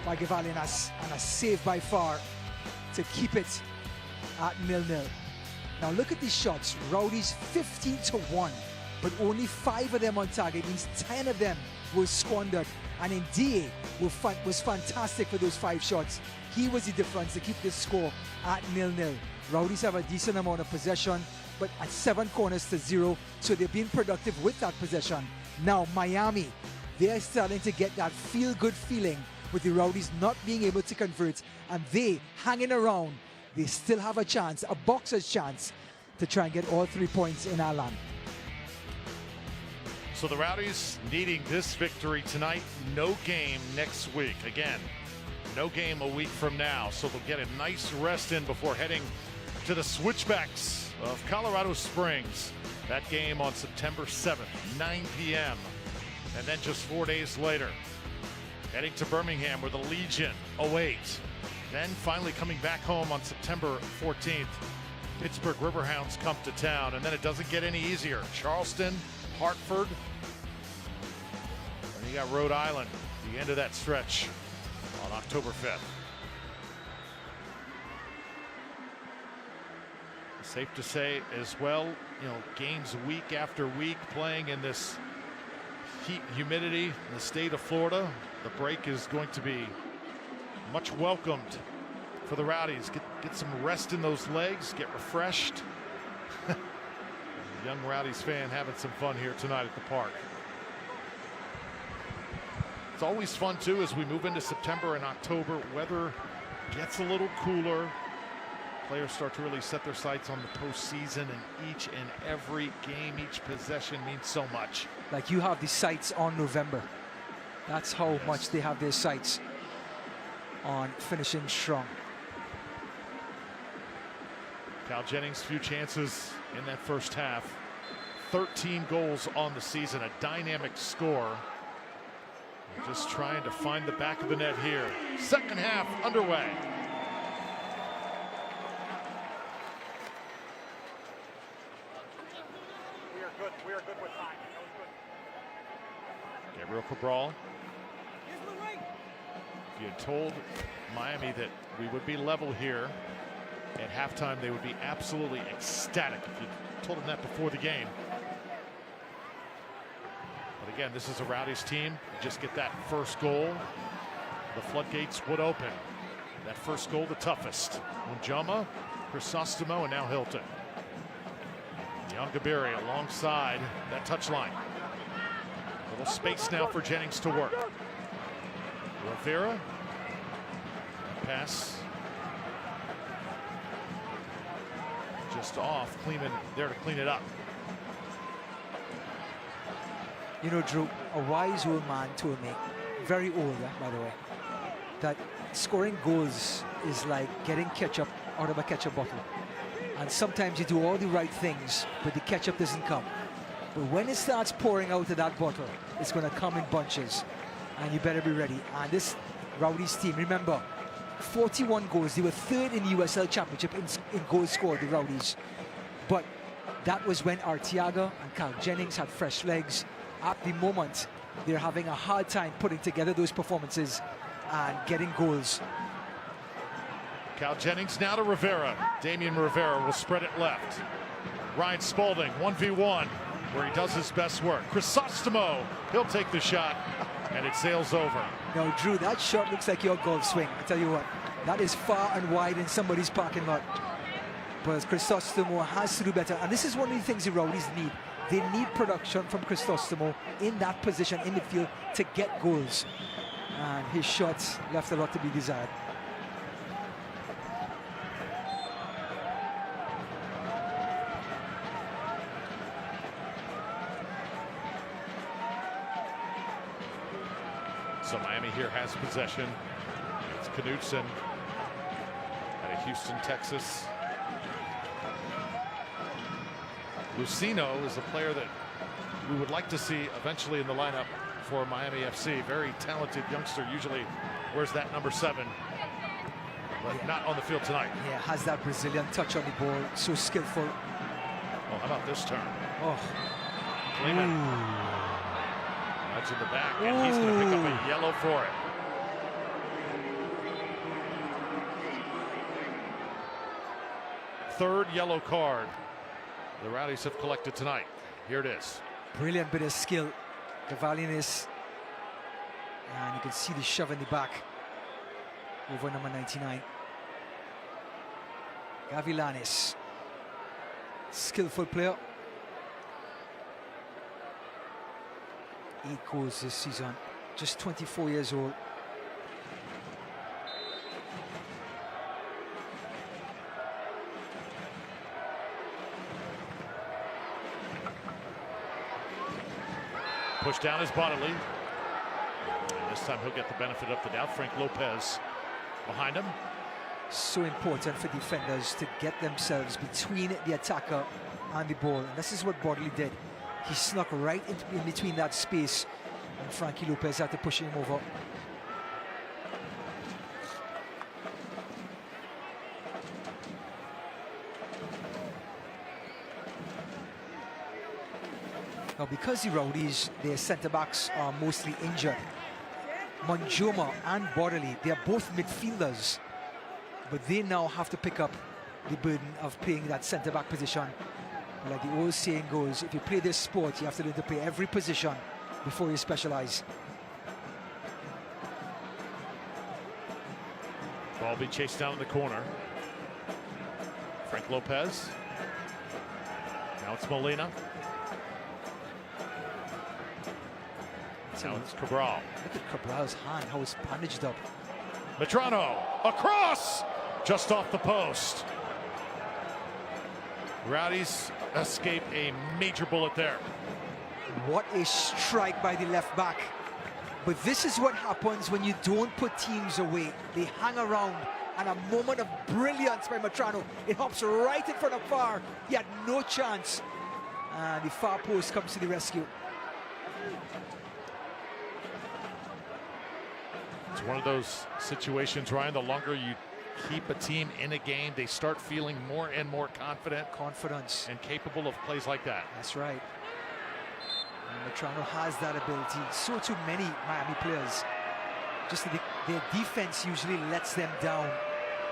by Cavaliers and a save by Far to keep it at 0-0. Now look at these shots. Rowdies 15-1, but only 5 of them on target. It means 10 of them were squandered. And Ndie was fantastic for those 5 shots. He was the difference to keep this score at 0-0. Rowdies have a decent amount of possession, but at 7 corners to 0, so they're being productive with that possession. Now Miami, they're starting to get that feel-good feeling with the Rowdies not being able to convert, and they hanging around. They still have a chance, a boxer's chance, to try and get all 3 points in our land. So the Rowdies needing this victory tonight, no game next week. Again, no game a week from now, so they'll get a nice rest in before heading to the Switchbacks of Colorado Springs. That game on September 7th, 9 p.m. And then just 4 days later, heading to Birmingham where the Legion awaits. Then finally coming back home on September 14th, Pittsburgh Riverhounds come to town. And then it doesn't get any easier. Charleston, Hartford, and you got Rhode Island, the end of that stretch on October 5th. Safe to say as well, games week after week playing in this heat, humidity in the state of Florida, the break is going to be much welcomed for the Rowdies. Get some rest in those legs, get refreshed. Young Rowdies fan having some fun here tonight at the park. It's always fun too as we move into September and October. Weather gets a little cooler. Players start to really set their sights on the postseason, and each and every game, each possession means so much. Like you have the sights on November. That's how much they have their sights on finishing strong. Cal Jennings, few chances in that first half. 13 goals on the season, a dynamic score. Just trying to find the back of the net here. Second half underway. We are good with time. Gabriel Cabral. If you had told Miami that we would be level here at halftime, they would be absolutely ecstatic if you told them that before the game. But again, this is a Rowdies team. You just get that first goal, the floodgates would open. That first goal, the toughest. Munjama, Crisostomo, and now Hilton. Yongabiri alongside that touchline. Little space now for Jennings to work. Rivera. Pass. Just off. Kleeman there to clean it up. You know, Drew, a wise old man told me, very old, by the way, that scoring goals is like getting ketchup out of a ketchup bottle. And sometimes you do all the right things, but the ketchup doesn't come. But when it starts pouring out of that bottle, it's going to come in bunches. And you better be ready. And this Rowdies team, remember, 41 goals. They were third in the USL Championship in goals scored, the Rowdies. But that was when Arteaga and Cal Jennings had fresh legs. At the moment, they're having a hard time putting together those performances and getting goals. Cal Jennings now to Rivera. Damian Rivera will spread it left. Ryan Spalding, 1v1, where he does his best work. Crisostomo, he'll take the shot, and it sails over. Now, Drew, that shot looks like your golf swing. I tell you what, that is far and wide in somebody's parking lot. But Crisostomo has to do better. And this is one of the things the Rowdies need. They need production from Crisostomo in that position in midfield to get goals. And his shots left a lot to be desired. So Miami here has possession. It's Knutson out of Houston, Texas. Lucino is a player that we would like to see eventually in the lineup for Miami FC. Very talented youngster, usually wears that number 7, but not on the field tonight. Yeah, has that Brazilian touch on the ball, so skillful. Oh, how about this turn? Oh. Kleeman. That's in the back, and he's going to pick up a yellow for it. Third yellow card the Rowdies have collected tonight. Here it is. Brilliant bit of skill. Cavalianis. And you can see the shove in the back over number 99. Gavilanes. Skillful player. 8 goals this season. Just 24 years old. Push down is Bodily. And this time he'll get the benefit of the doubt. Frank Lopez behind him. So important for defenders to get themselves between the attacker and the ball. And this is what Bodily did. He snuck right in between that space, and Frankie Lopez had to push him over. Now, because the Rowdies, their centre-backs are mostly injured, Munjama and Bodily, they are both midfielders, but they now have to pick up the burden of playing that centre-back position. Like the old saying goes, if you play this sport, you have to learn to play every position before you specialize. Ball be chased down in the corner. Frank Lopez. Now it's Molina. Now it's Cabral. Look at Cabral's hand, how it's bandaged up. Medrano across, just off the post. Rowdies escape a major bullet there. What a strike by the left back. But this is what happens when you don't put teams away. They hang around, and a moment of brilliance by Medrano. It hops right in front of VAR. He had no chance. And the far post comes to the rescue. It's one of those situations, Ryan, the longer you keep a team in a game, they start feeling more and more confident. Confidence. And capable of plays like that. That's right. And Medrano has that ability. So too many Miami players. Just that their defense usually lets them down.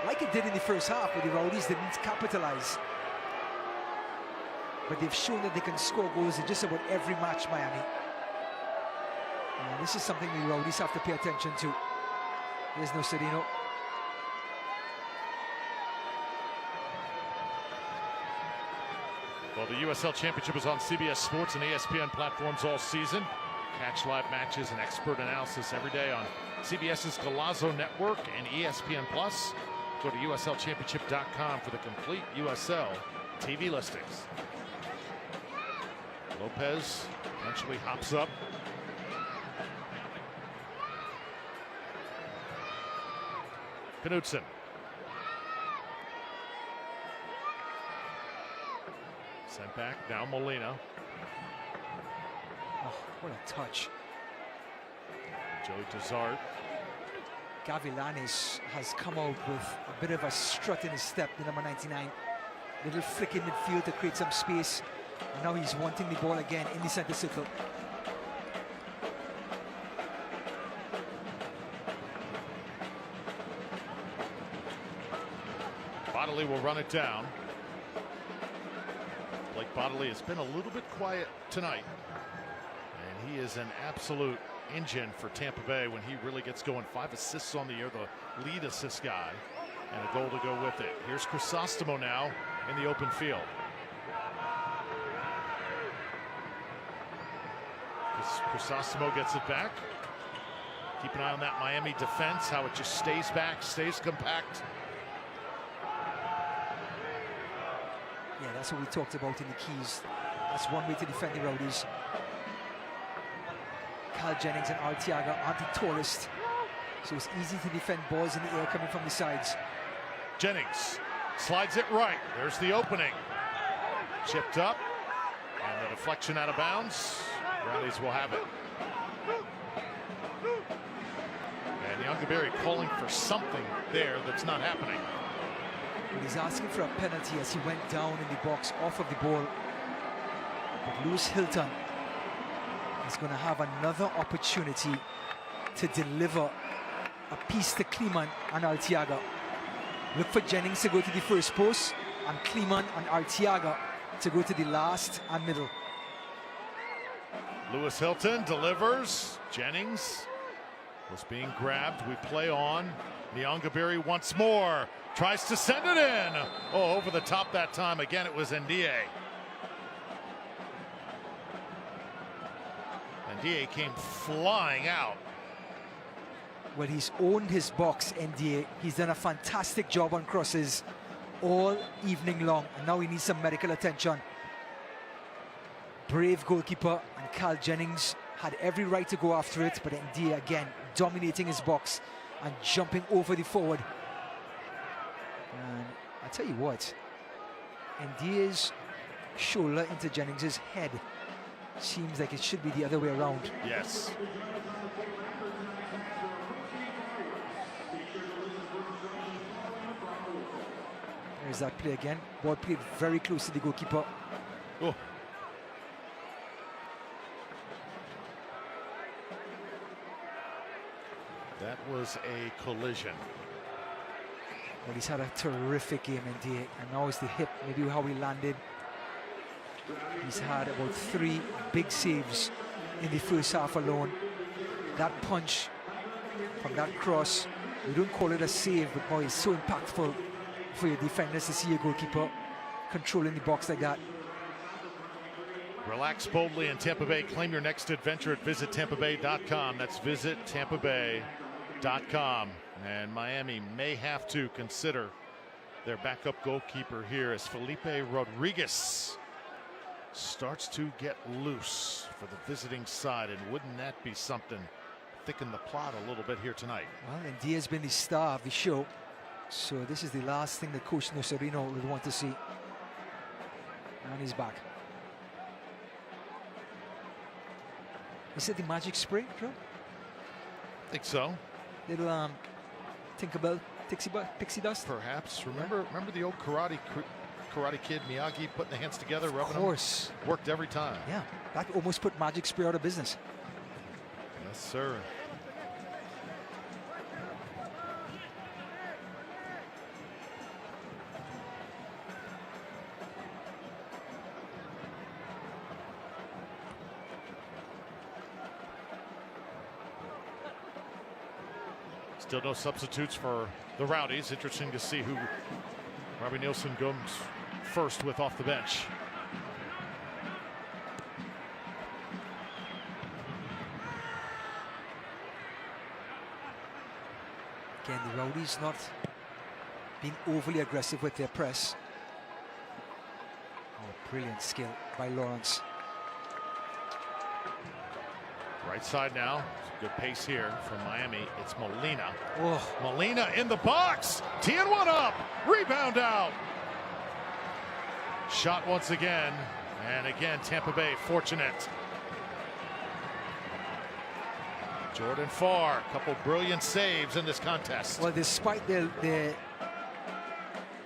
Like it did in the first half, where the Rowdies didn't capitalize. But they've shown that they can score goals in just about every match, Miami. And this is something the Rowdies have to pay attention to. There's no Serino. Well, the USL Championship is on CBS Sports and ESPN platforms all season. Catch live matches and expert analysis every day on CBS's Golazo Network and ESPN Plus. Go to USLChampionship.com for the complete USL TV listings. Lopez eventually hops up. Knudsen. Sent back, now Molina. Oh, what a touch. Joey Dezart. Gavilanes has come out with a bit of a strut in his step, the number 99. Little flick in midfield to create some space. And now he's wanting the ball again in the center circle. Bodley will run it down. Blake Bodley has been a little bit quiet tonight. And he is an absolute engine for Tampa Bay when he really gets going. 5 assists on the year, the lead assist guy, and a goal to go with it. Here's Crisostomo now in the open field. Crisostomo gets it back. Keep an eye on that Miami defense, how it just stays back, stays compact. Yeah, that's what we talked about in the Keys. That's one way to defend the Rowdies. Cal Jennings and Arteaga aren't the tallest, so it's easy to defend balls in the air coming from the sides. Jennings slides it right. There's the opening. Chipped up, and the deflection out of bounds. Rowdies will have it. And Youngberry calling for something there that's not happening. And he's asking for a penalty as he went down in the box off of the ball. But Lewis Hilton is going to have another opportunity to deliver a piece to Kleeman and Arteaga. Look for Jennings to go to the first post, and Kleeman and Arteaga to go to the last and middle. Lewis Hilton delivers. Jennings was being grabbed. We play on. Nyongabiri once more. Tries to send it in. Oh, over the top that time. Again, it was Ndie. Ndie came flying out. Well, he's owned his box, Ndie. He's done a fantastic job on crosses all evening long, and now he needs some medical attention. Brave goalkeeper, and Cal Jennings had every right to go after it, but Ndie again dominating his box and jumping over the forward. And I tell you what, Ndie's shoulder into Jennings's head seems like it should be the other way around. Yes. There's that play again. Ball played very close to the goalkeeper. Oh. That was a collision. Well, he's had a terrific game, Ndie, and now it's the hip, maybe how he landed. He's had about 3 big saves in the first half alone. That punch from that cross, we don't call it a save, but boy, it's so impactful for your defenders to see your goalkeeper controlling the box like that. Relax boldly in Tampa Bay. Claim your next adventure at visitampabay.com. That's visitampabay.com. And Miami may have to consider their backup goalkeeper here as Felipe Rodriguez starts to get loose for the visiting side. And wouldn't that be something? Thicken the plot a little bit here tonight. Well, and Dia has been the star of the show. So this is the last thing that Coach Nocerino would want to see. And he's back. Is it the magic spray, Joe? I think so. Little Tinkerbell pixie dust? Perhaps. Remember the old Karate Kid Miyagi putting the hands together, rubbing Of course. them? Worked every time. Yeah, that almost put magic spray out of business. Yes, sir. Still no substitutes for the Rowdies. Interesting to see who Robbie Nielsen goes first with off the bench. Again, the Rowdies not being overly aggressive with their press. Oh, brilliant skill by Lawrence. Right side now. Good pace here from Miami. It's Molina. Oh. Molina in the box. TN1 up. Rebound out. Shot once again. And again, Tampa Bay fortunate. Jordan Farr, a couple brilliant saves in this contest. Well, despite their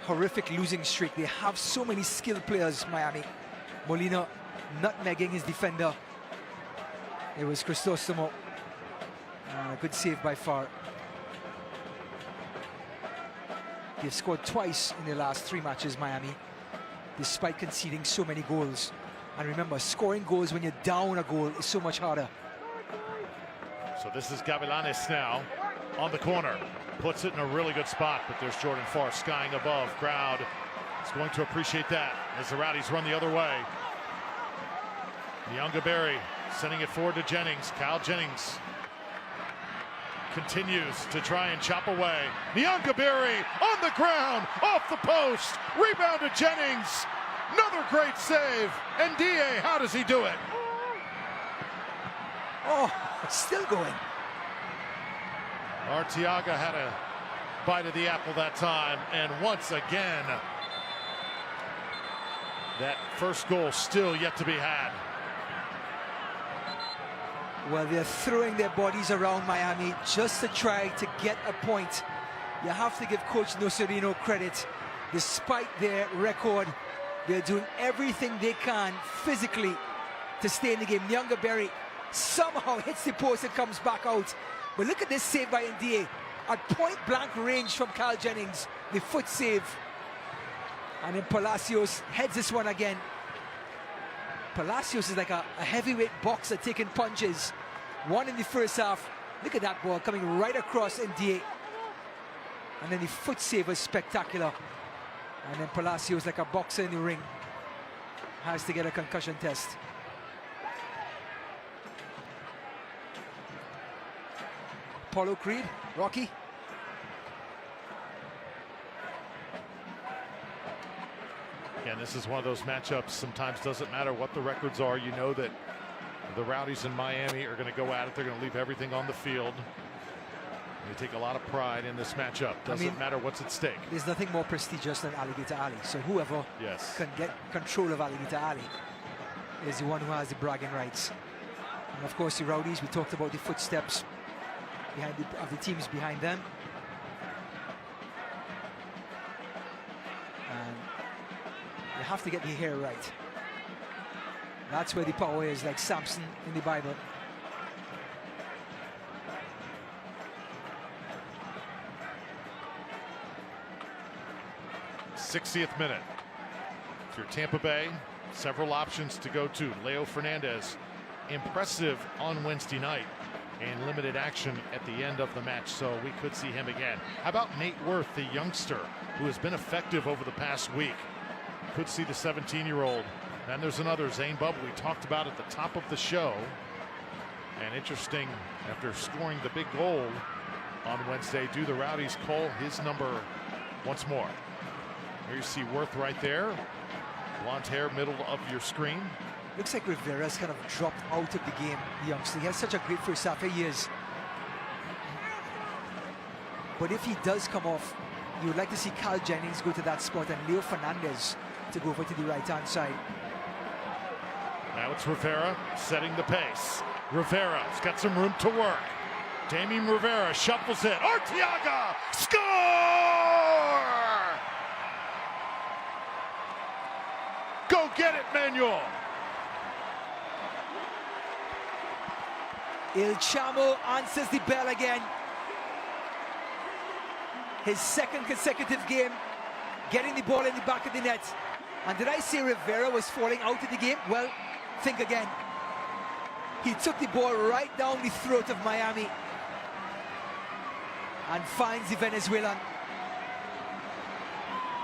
horrific losing streak, they have so many skilled players, Miami. Molina nutmegging his defender. It was Cristostomo. A good save by Farr. They've scored twice in their last 3 matches, Miami, despite conceding so many goals. And remember, scoring goals when you're down a goal is so much harder. So this is Gavilanes now on the corner. Puts it in a really good spot, but there's Jordan Farr skying above. Crowd is going to appreciate that as the Rowdies run the other way. Nyanga sending it forward to Jennings. Kyle Jennings continues to try and chop away. Nyanga on the ground, off the post. Rebound to Jennings. Another great save. And DA, how does he do it? Oh, still going. Arteaga had a bite of the apple that time. And once again, that first goal still yet to be had. Well, they're throwing their bodies around Miami just to try to get a point. You have to give Coach Nocerino credit. Despite their record, they're doing everything they can physically to stay in the game. Nyanga somehow hits the post and comes back out. But look at this save by Ndie. At point-blank range from Kyle Jennings. The foot save. And then Palacios heads this one again. Palacios is like a heavyweight boxer taking punches. One in the first half. Look at that ball coming right across Ndie. And then the foot save was spectacular. And then Palacios, like a boxer in the ring, has to get a concussion test. Paulo Creed, Rocky. Again, this is one of those matchups. Sometimes doesn't matter what the records are. You know that the Rowdies in Miami are going to go at it. They're going to leave everything on the field. They take a lot of pride in this matchup. Doesn't matter what's at stake. There's nothing more prestigious than Alligator Alley. So whoever can get control of Alligator Alley is the one who has the bragging rights. And of course, the Rowdies, we talked about the footsteps of the teams behind them. And you have to get the hair right. That's where the power is, like Samson in the Bible. th minute. If you're Tampa Bay, several options to go to. Leo Fernandez impressive on Wednesday night and limited action at the end of the match, so we could see him again. How about Nate Worth, the youngster who has been effective over the past week? Could see the 17-year-old. Then there's another, Zane Bubble, we talked about at the top of the show. And interesting, after scoring the big goal on Wednesday, do the Rowdies call his number once more? Here you see Worth right there. Blonde hair, middle of your screen. Looks like Rivera's kind of dropped out of the game, the youngster. He has such a great first half of years. But if he does come off, you would like to see Carl Jennings go to that spot and Leo Fernandez to go over to the right-hand side. Now it's Rivera setting the pace. Rivera's got some room to work. Damien Rivera shuffles it. Arteaga! Score! Go get it, Manuel! Il Chamo answers the bell again. His second consecutive game, getting the ball in the back of the net. And did I say Rivera was falling out of the game? Well, think again. He took the ball right down the throat of Miami and finds the Venezuelan.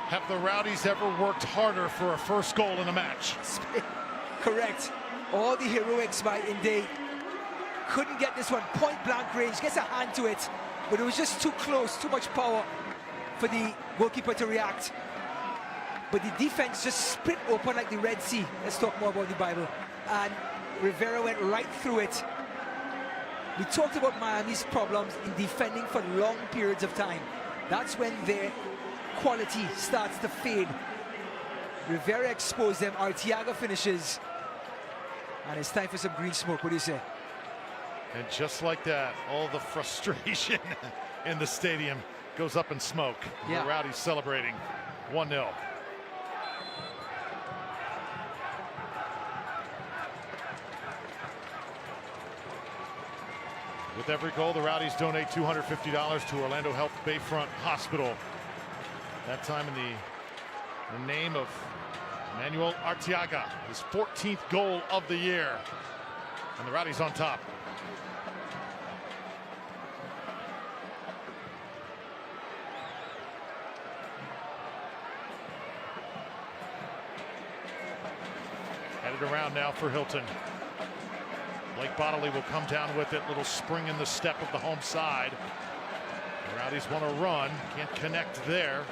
Have the Rowdies ever worked harder for a first goal in a match? Correct. All the heroics by Inde. Couldn't get this one, point blank range, gets a hand to it, but it was just too close, too much power for the goalkeeper to react. But the defense just split open like the Red Sea. Let's talk more about the Bible. And Rivera went right through it. We talked about Miami's problems in defending for long periods of time. That's when their quality starts to fade. Rivera exposed them, Arteaga finishes, and it's time for some green smoke. What do you say? And just like that, all the frustration in the stadium goes up in smoke. Yeah. The Rowdies celebrating 1-0. With every goal, the Rowdies donate $250 to Orlando Health Bayfront Hospital. That time in the name of Manuel Arteaga, his 14th goal of the year. And the Rowdies on top. Headed around now for Hilton. Blake Bodley will come down with it. Little spring in the step of the home side. The Rowdies want to run. Can't connect there.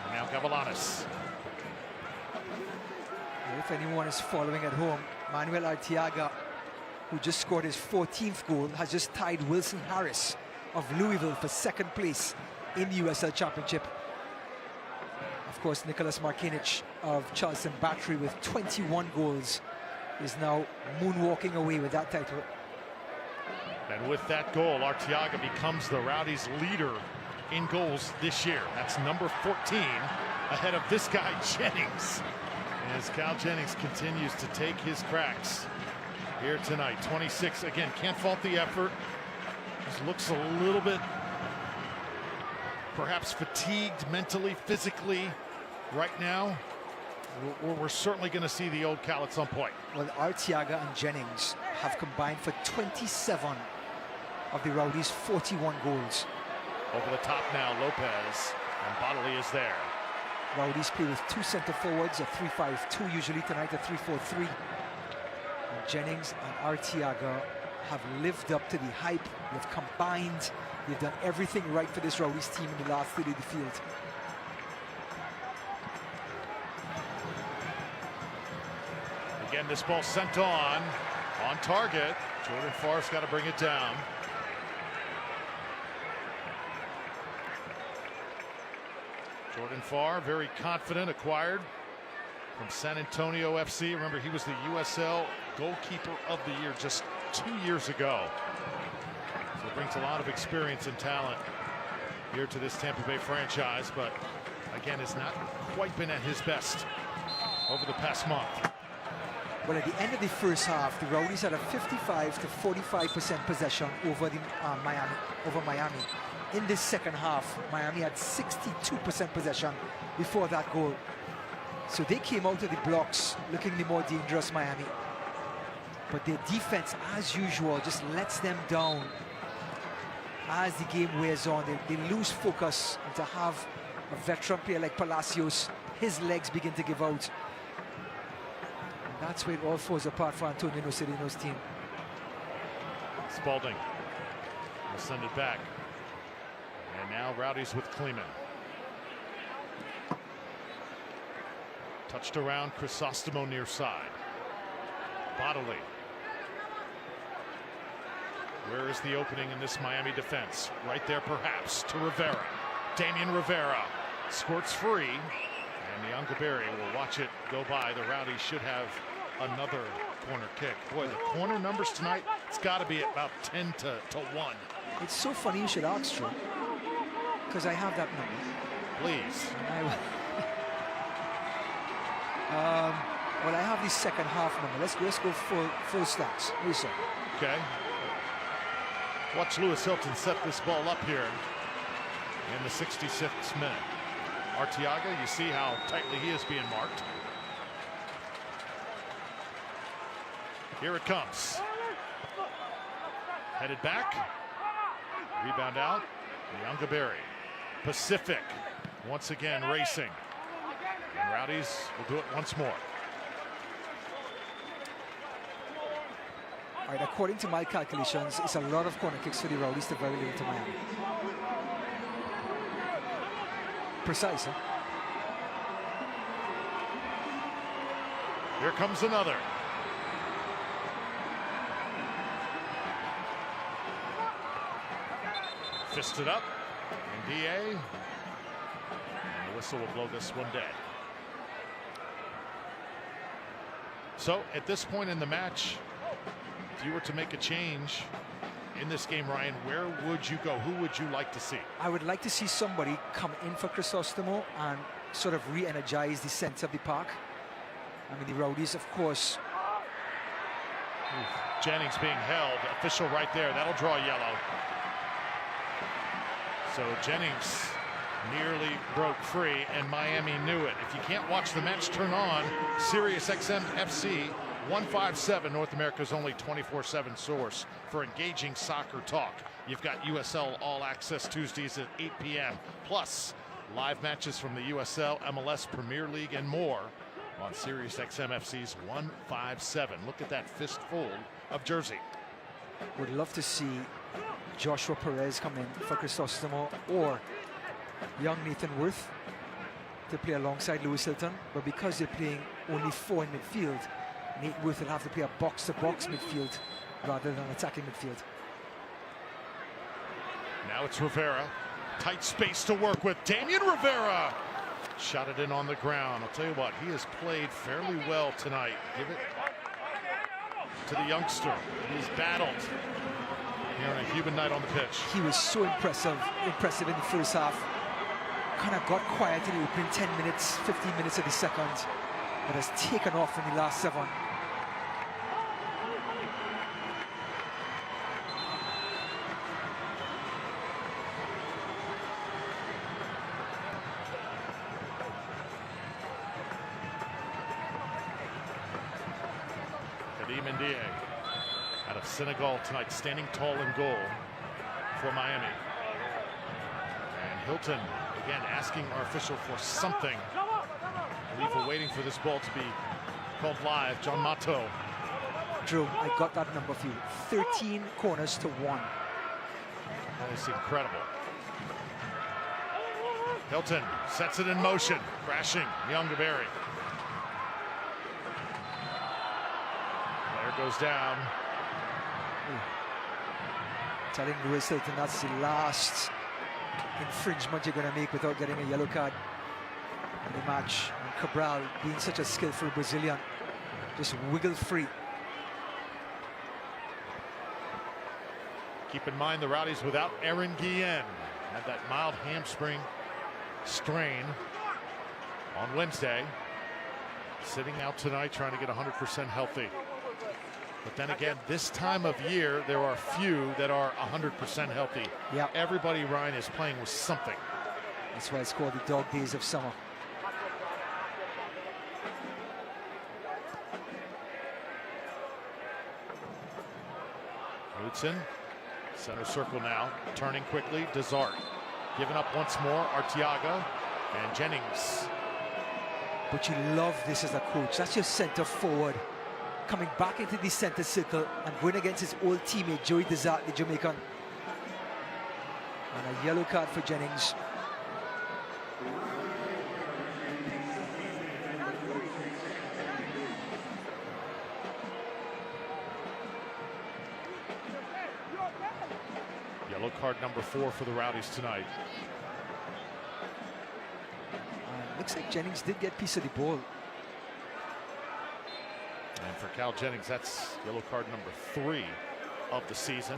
And now Gavilanes. If anyone is following at home, Manuel Arteaga, who just scored his 14th goal, has just tied Wilson Harris of Louisville for second place in the USL Championship. Of course, Nicholas Markinich of Charleston Battery with 21 goals is now moonwalking away with that title. And with that goal, Arteaga becomes the Rowdies' leader in goals this year. That's number 14 ahead of this guy, Jennings. As Cal Jennings continues to take his cracks here tonight. 26, again, can't fault the effort. Just looks a little bit perhaps fatigued mentally, physically right now. We're certainly going to see the old Cal at some point. Well, Arteaga and Jennings have combined for 27 of the Rowdies' 41 goals. Over the top now, Lopez, and Bodley is there. Rowdies play with two center forwards, a 3-5-2 usually, tonight a 3-4-3. And Jennings and Arteaga have lived up to the hype. They've combined. They've done everything right for this Rowdies team in the last third of the field. Again, this ball sent on target. Jordan Farr's got to bring it down. Jordan Farr, very confident, acquired from San Antonio FC. Remember, he was the USL Goalkeeper of the Year just 2 years ago. So it brings a lot of experience and talent here to this Tampa Bay franchise, but again, has not quite been at his best over the past month. Well, at the end of the first half, the Rowdies had a 55 to 45% possession over Miami. In this second half, Miami had 62% possession before that goal. So they came out of the blocks looking the more dangerous Miami. but their defense, as usual, just lets them down. As the game wears on, they lose focus, and to have a veteran player like Palacios, his legs begin to give out. And that's where it all falls apart for Antonio Nocerino's team. Spalding will send it back. And now Rowdies with Kleeman. Touched around, Crisostomo near side. Bodily. Where is the opening in this Miami defense? Right there, perhaps, to Rivera. Damian Rivera squirts free, and Youngberry will watch it go by. The Rowdies should have another corner kick. Boy, the corner numbers tonight, it's got to be about 10 to 1. It's so funny you should ask, Drew, because I have that number. Please. Well, I have the second half number. Let's go full stats. Lisa. Okay. Watch Lewis Hilton set this ball up here in the 66th minute. Arteaga, you see how tightly he is being marked. Here it comes. Headed back. Rebound out. Youngberry. Pacific once again racing. And Rowdies will do it once more. All right, according to my calculations, it's a lot of corner kicks for the Rowdies to very little to Miami. Precise, huh? Here comes another. Fisted up. NDA. And the whistle will blow this one dead. So at this point in the match, if you were to make a change in this game, Ryan, where would you go? Who would you like to see? I would like to see somebody come in for Crisostomo and sort of re-energize the center of the park. I mean, the Rowdies, of course. Jennings being held. Official right there. That'll draw yellow. So Jennings nearly broke free, and Miami knew it. If you can't watch the match, turn on Sirius XM FC 157, North America's only 24/7 source for engaging soccer talk. You've got USL All Access Tuesdays at 8 p.m. plus live matches from the USL, MLS Premier League, and more on Sirius XM FC's 157. Look at that fistful of jersey. Would love to see Joshua Perez come in for Crisostomo or young Nathan Worth to play alongside Lewis Hilton, but because they're playing only 4 in midfield, Nate Worth will have to play a box-to-box midfield rather than attacking midfield. Now it's Rivera. Tight space to work with. Damian Rivera shot it in on the ground. I'll tell you what, he has played fairly well tonight. Give it to the youngster. He's battled here on a human night on the pitch. He was so impressive in the first half. Kind of got quiet in the opening 10 minutes, 15 minutes of the second, but has taken off in the last 7. Ndiaye out of Senegal tonight, standing tall in goal for Miami. And Hilton again asking our official for something. I believe we're waiting for this ball to be called live. John Mato. Drew, I got that number for you. 13 corners to 1. That is incredible. Hilton sets it in motion, crashing Youngberry. Goes down. Telling Lewis Hilton that's the last infringement you're going to make without getting a yellow card in the match. And Cabral, being such a skillful Brazilian, just wiggled free. Keep in mind the Rowdies without Aaron Guillen. Had that mild hamstring strain on Wednesday. Sitting out tonight trying to get 100% healthy. But then again, this time of year, there are few that are 100% healthy. Yeah. Everybody, Ryan, is playing with something. That's why it's called the dog days of summer. Davidson, center circle now, turning quickly, Desart. Giving up once more, Arteaga and Jennings. But you love this as a coach. That's your center forward coming back into the center circle and going against his old teammate, Joey Desart, the Jamaican. And a yellow card for Jennings. Yellow card number 4 for the Rowdies tonight. Looks like Jennings did get a piece of the ball. And for Cal Jennings, that's yellow card number 3 of the season.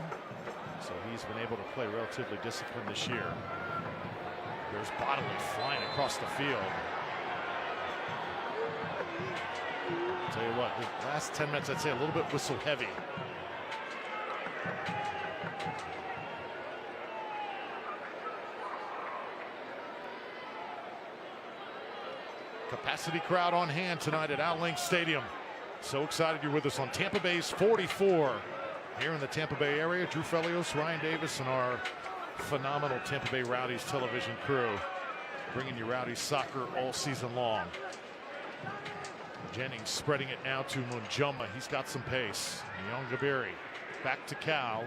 So he's been able to play relatively disciplined this year. There's Bodily flying across the field. I'll tell you what, the last 10 minutes, I'd say a little bit whistle heavy. Capacity crowd on hand tonight at Al Link Stadium. So excited you're with us on Tampa Bay's 44. Here in the Tampa Bay area, Drew Felios, Ryan Davis, and our phenomenal Tampa Bay Rowdies television crew, bringing you Rowdies soccer all season long. Jennings spreading it now to Munjuma. He's got some pace. Nyongabiri back to Cal.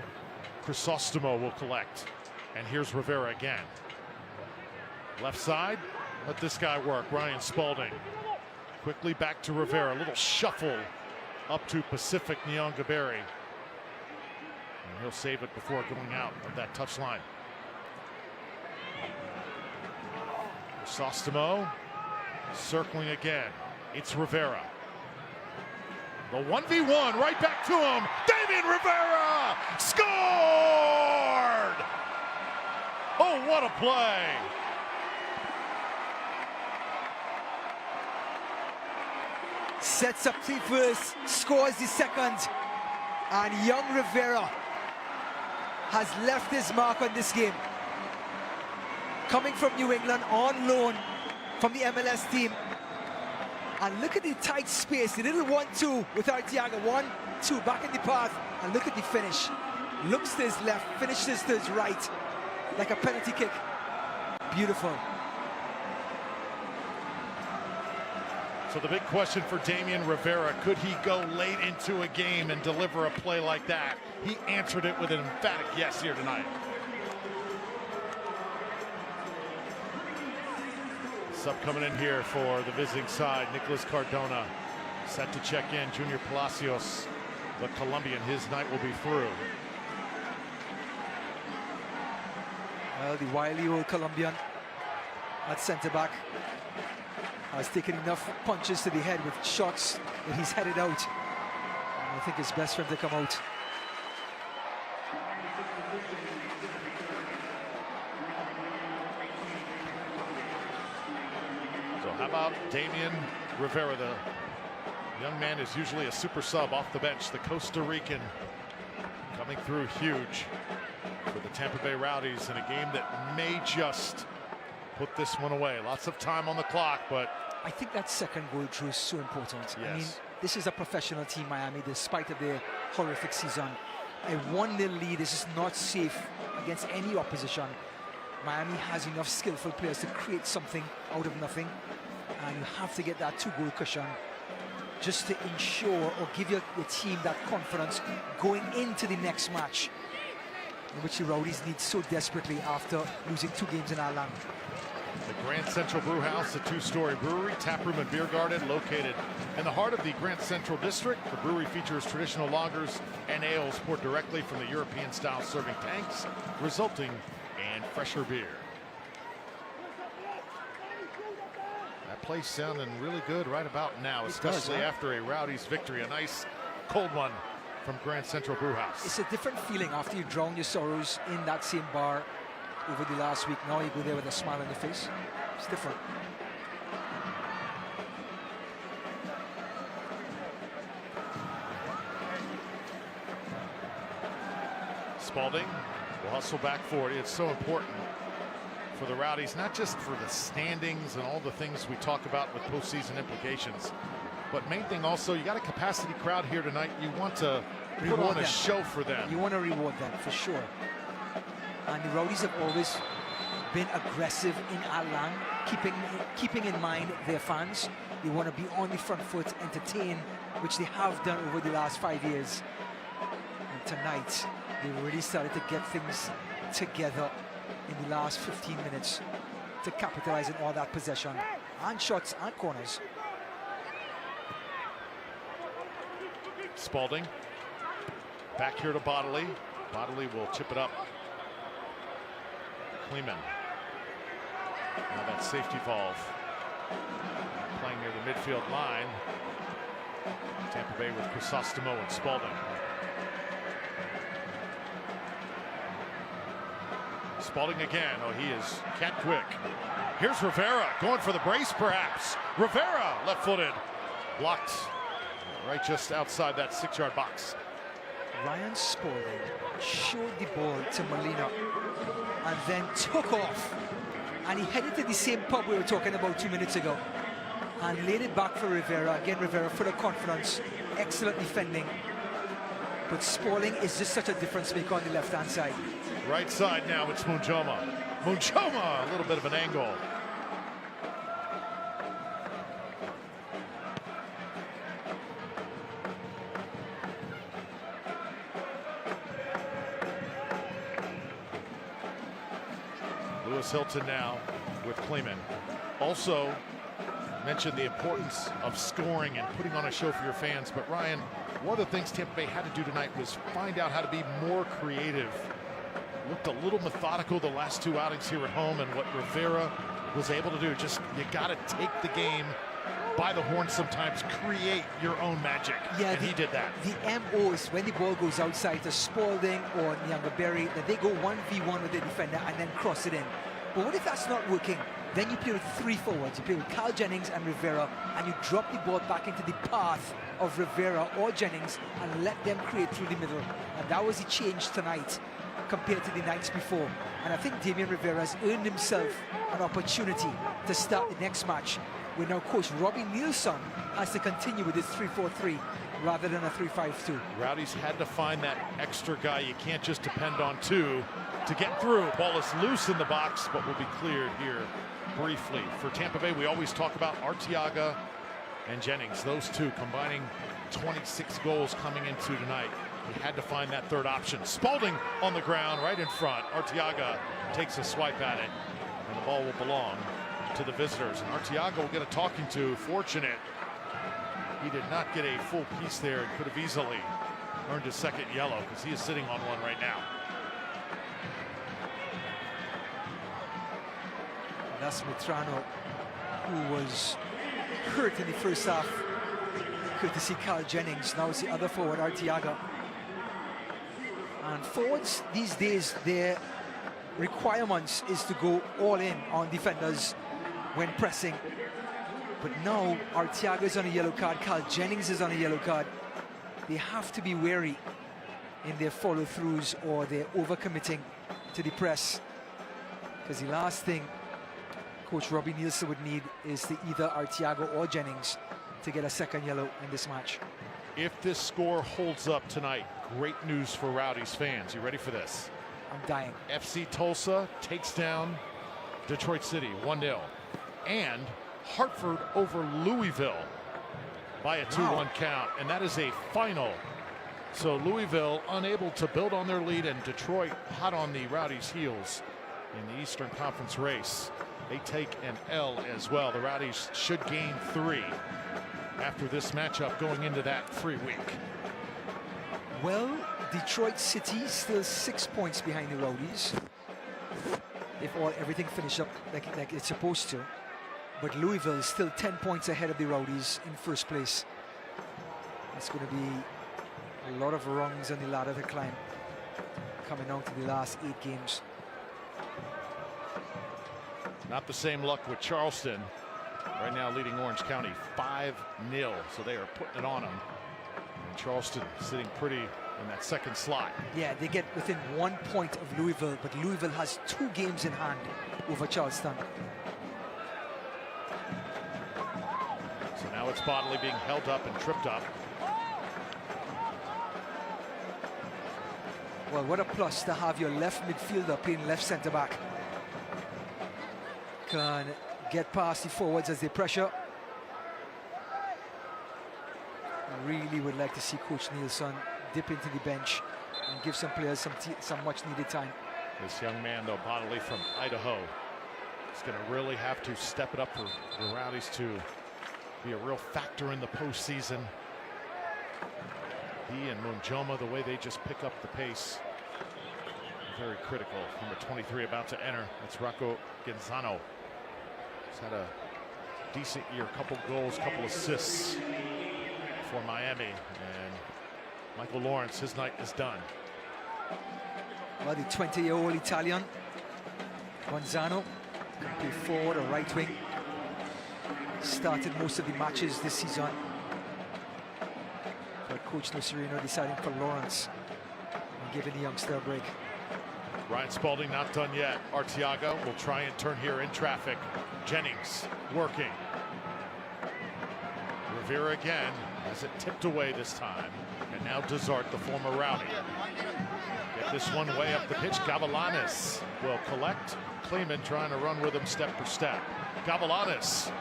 Crisostomo will collect. And here's Rivera again. Left side. Let this guy work. Ryan Spalding. Quickly back to Rivera. A little shuffle up to Pacific Nyongabiri. And he'll save it before going out of that touchline. Crisostomo circling again. It's Rivera. The 1v1 right back to him. Damian Rivera scored! Oh, what a play! Sets up the first, scores the second, and young Rivera has left his mark on this game. Coming from New England on loan from the MLS team. And look at the tight space, the little 1-2 with Arteaga. 1-2 back in the path, and look at the finish. Looks to his left, finishes to his right, like a penalty kick. Beautiful. So the big question for Damian Rivera, could he go late into a game and deliver a play like that? He answered it with an emphatic yes here tonight. Sub coming in here for the visiting side, Nicholas Cardona set to check in. Junior Palacios, the Colombian, his night will be through. Well, the wily old Colombian at center back has taken enough punches to the head with shots that he's headed out. And I think it's best for him to come out. So how about Damian Rivera? The young man is usually a super sub off the bench. The Costa Rican coming through huge for the Tampa Bay Rowdies in a game that may just put this one away. Lots of time on the clock, but I think that second goal, Drew, is so important. Yes. I mean, this is a professional team, Miami, despite of their horrific season. A 1-0 lead is just not safe against any opposition. Miami has enough skillful players to create something out of nothing, and you have to get that 2-goal cushion just to ensure or give your team that confidence going into the next match, which the Rowdies need so desperately after losing 2 games in our land. The Grand Central Brew House, a 2-story brewery, taproom and beer garden located in the heart of the Grand Central District. The brewery features traditional lagers and ales poured directly from the European-style serving tanks, resulting in fresher beer. That place sounding really good right about now, especially after a Rowdies victory. A nice cold one from Grand Central Brew House. It's a different feeling after you drown your sorrows in that same bar over the last week. Now you go there with a smile on your face. It's different. Spalding will hustle back forward. It's so important for the Rowdies, not just for the standings and all the things we talk about with postseason implications, but main thing also, you got a capacity crowd here tonight. You want to put on a show for them. You want to reward them for sure. And the Rowdies have always been aggressive in our land, keeping in mind their fans. They want to be on the front foot, entertain, which they have done over the last 5 years. And tonight, they really started to get things together in the last 15 minutes to capitalize on all that possession and shots and corners. Spalding back here to Bodley. Bodley will chip it up. Kleeman. Now that safety valve playing near the midfield line. Tampa Bay with Crisostomo and Spalding. Spalding again. Oh, he is cat quick. Here's Rivera going for the brace, perhaps. Rivera left-footed, blocked right just outside that 6-yard box. Ryan Spalding showed the ball to Molina and then took off, and he headed to the same pub we were talking about 2 minutes ago and laid it back for Rivera. Again, Rivera full of confidence, excellent defending, but Spalding is just such a difference maker on the left-hand side. Right side now, it's Munjoma. Munjoma, a little bit of an angle. Lewis Hilton now with Kleeman. Also mentioned the importance of scoring and putting on a show for your fans. But Ryan, one of the things Tampa Bay had to do tonight was find out how to be more creative. Looked a little methodical the last 2 outings here at home, and what Rivera was able to do, just you got to take the game by the horn sometimes, create your own magic. Yeah, and he did that. The MO is when the ball goes outside to Spalding or Nyanga-Berry, that they go 1v1 with the defender and then cross it in. But what if that's not working? Then you play with 3 forwards. You play with Carl Jennings and Rivera, and you drop the ball back into the path of Rivera or Jennings and let them create through the middle. And that was the change tonight compared to the nights before. And I think Damian Rivera has earned himself an opportunity to start the next match, where now coach Robbie Nielsen has to continue with his 3-4-3 rather than a 3-5-2. Rowdies had to find that extra guy. You can't just depend on 2 to get through. Ball is loose in the box, but will be cleared here briefly. For Tampa Bay, we always talk about Arteaga and Jennings. Those 2 combining 26 goals coming into tonight. He had to find that third option. Spalding on the ground right in front. Arteaga takes a swipe at it, and the ball will belong to the visitors. And Arteaga will get a talking to. Fortunate he did not get a full piece there and could have easily earned his 2nd yellow, because he is sitting on one right now. That's Mitrano, who was hurt in the first half. Good to see Carl Jennings. Now it's the other forward, Arteaga. And forwards these days, their requirements is to go all in on defenders when pressing. But now Arteaga is on a yellow card, Carl Jennings is on a yellow card. They have to be wary in their follow-throughs or their overcommitting to the press, because the last thing Coach Robbie Nielsen would need is to either Arteaga or Jennings to get a 2nd yellow in this match. If this score holds up tonight, great news for Rowdies fans. You ready for this? I'm dying. FC Tulsa takes down Detroit City 1-0. And Hartford over Louisville by a 2-1 count. And that is a final. So Louisville unable to build on their lead, and Detroit hot on the Rowdies' heels in the Eastern Conference race. They take an L as well. The Rowdies should gain 3 after this matchup going into that free week. Well, Detroit City still 6 points behind the Rowdies, if everything finished up like it's supposed to. But Louisville is still 10 points ahead of the Rowdies in first place. It's going to be a lot of rungs on the ladder to climb coming out to the last 8 games. Not the same luck with Charleston. Right now leading Orange County 5-0. So they are putting it on them. And Charleston sitting pretty in that 2nd slot. Yeah, they get within 1 point of Louisville, but Louisville has 2 games in hand over Charleston. So now it's Bodley being held up and tripped up. Well, what a plus to have your left midfielder playing left centre back. Can get past the forwards as they pressure. Really would like to see Coach Nielsen dip into the bench and give some players some much needed time. This young man, though, Bodley from Idaho, is going to really have to step it up for the Rowdies to be a real factor in the postseason. He and Munjoma, the way they just pick up the pace, very critical. Number 23 about to enter. That's Rocco Genzano. He's had a decent year, couple goals, couple assists for Miami. And Michael Lawrence, his night is done. Well, the 20-year-old Italian, Gonzano, can play forward or right wing. Started most of the matches this season. But Coach Nocerino deciding for Lawrence and giving the youngster a break. Ryan Spalding not done yet. Arteaga will try and turn here in traffic. Jennings working. Rivera again has it tipped away this time. And now Desart, the former Rowdy. Get this one way up the pitch. Gavilanes will collect. Kleeman trying to run with him step for step. Gavilanes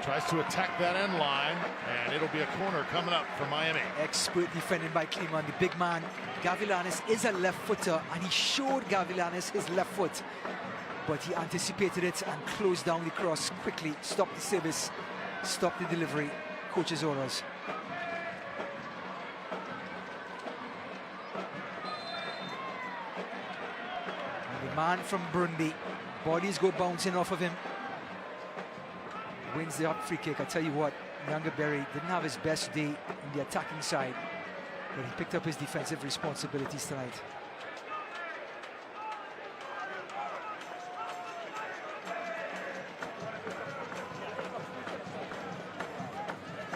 tries to attack that end line, and it'll be a corner coming up for Miami. Expert defending by Kleeman. The big man, Gavilanes, is a left footer, and he showed Gavilanes his left foot. But he anticipated it and closed down the cross quickly. Stopped the service, stopped the delivery. Coach's orders. And the man from Burundi, bodies go bouncing off of him. Wins the up free kick. I tell you what, Nyanga-Berry didn't have his best day in the attacking side, but he picked up his defensive responsibilities tonight.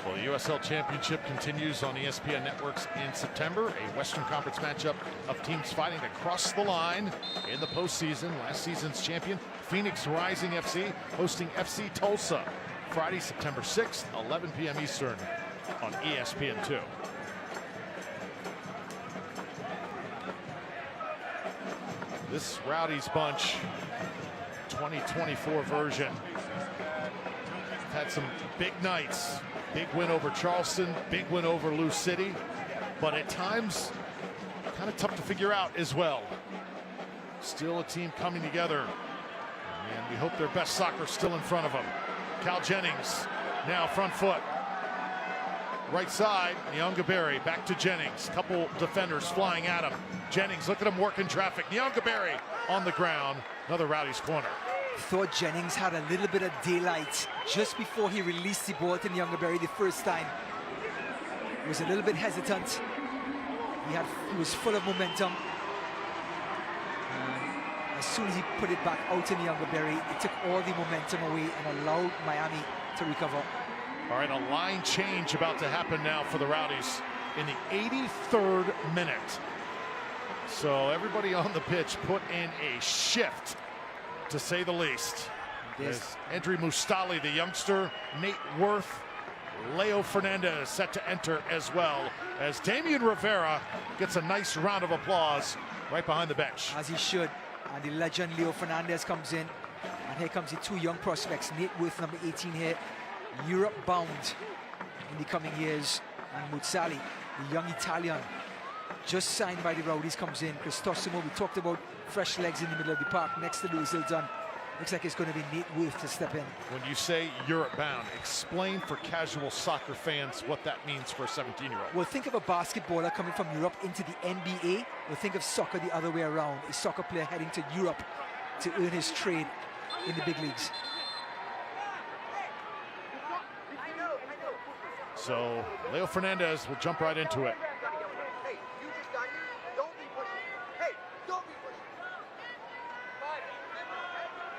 Well, the USL Championship continues on ESPN networks in September. A Western Conference matchup of teams fighting to cross the line in the postseason. Last season's champion, Phoenix Rising FC, hosting FC Tulsa. Friday, September 6th, 11 p.m. Eastern on ESPN2. This Rowdies bunch, 2024 version, had some big nights. Big win over Charleston, big win over Lou City, but at times kind of tough to figure out as well. Still a team coming together, and we hope their best soccer's still in front of them. Cal Jennings now front foot. Right side, Nyanga-Berry back to Jennings. Couple defenders flying at him. Jennings, look at him working traffic. Nyanga-Berry on the ground. Another Rowdies corner. Thought Jennings had a little bit of daylight just before he released the ball to Nyanga-Berry the first time. He was a little bit hesitant. He was full of momentum. As soon as he put it back out to Nyanga-Berry, it took all the momentum away and allowed Miami to recover. All right, a line change about to happen now for the Rowdies in the 83rd minute. So everybody on the pitch put in a shift, to say the least. As Andri Mustali, the youngster, Nate Worth, Leo Fernandez set to enter as well, as Damian Rivera gets a nice round of applause right behind the bench. As he should. And the legend Leo Fernandez comes in. And here comes the two young prospects. Nate Worth, number 18 here, Europe bound in the coming years. And Mutsali, the young Italian, just signed by the Rowdies, comes in. Cristostomo, we talked about fresh legs in the middle of the park next to Lewis Hilton. Looks like it's going to be Nate Worth to step in. When you say Europe bound, explain for casual soccer fans what that means for a 17-year-old. Well, think of a basketballer coming from Europe into the NBA. Well, think of soccer the other way around. A soccer player heading to Europe to earn his trade in the big leagues. So Leo Fernandez will jump right into it.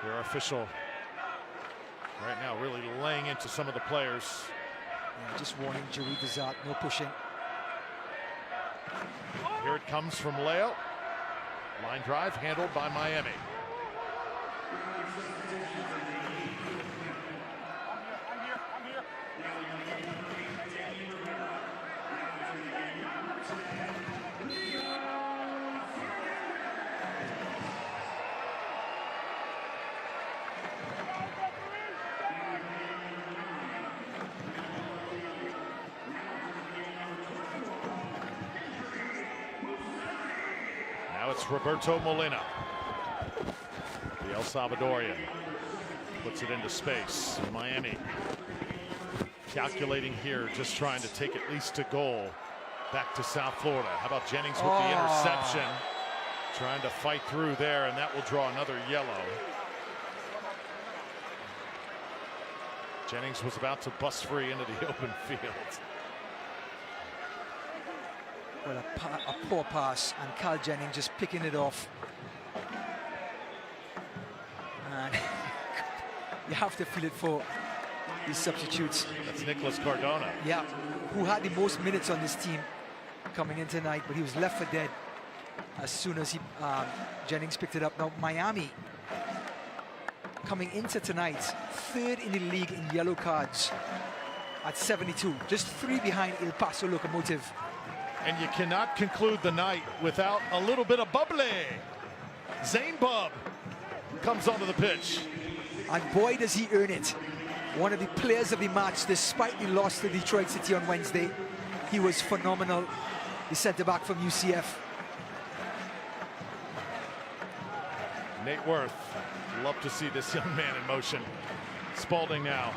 Their official right now really laying into some of the players. Yeah, just warning Jerry Desart, no pushing. Here it comes from Leo. Line drive handled by Miami. it's Roberto Molina. The El Salvadorian puts it into space. Miami calculating here, just trying to take at least a goal back to South Florida. How about Jennings with the interception? Trying to fight through there, and that will draw another yellow. Jennings was about to bust free into the open field. Well, a poor pass, and Carl Jennings just picking it off. And you have to feel it for these substitutes. That's Nicholas Cardona. Yeah, who had the most minutes on this team coming in tonight, but he was left for dead as soon as Jennings picked it up. Now, Miami coming into tonight, third in the league in yellow cards at 72, just 3 behind El Paso Locomotive. And you cannot conclude the night without a little bit of bubbly. Zane Bub comes onto the pitch. And boy, does he earn it. One of the players of the match, despite the loss to Detroit City on Wednesday. He was phenomenal. The centre-back from UCF. Nate Worth, love to see this young man in motion. Spalding now.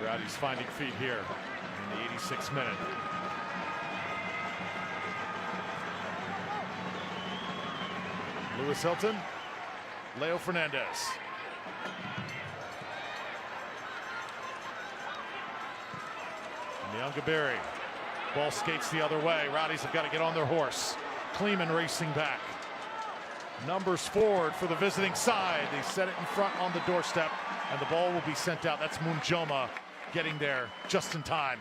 Rowdies finding feet here in the 86th minute. Lewis Hilton, Leo Fernandez. Nyangabiri, ball skates the other way. Rowdies have got to get on their horse. Kleeman racing back. Numbers forward for the visiting side. They set it in front on the doorstep, and the ball will be sent out. That's Munjoma getting there just in time.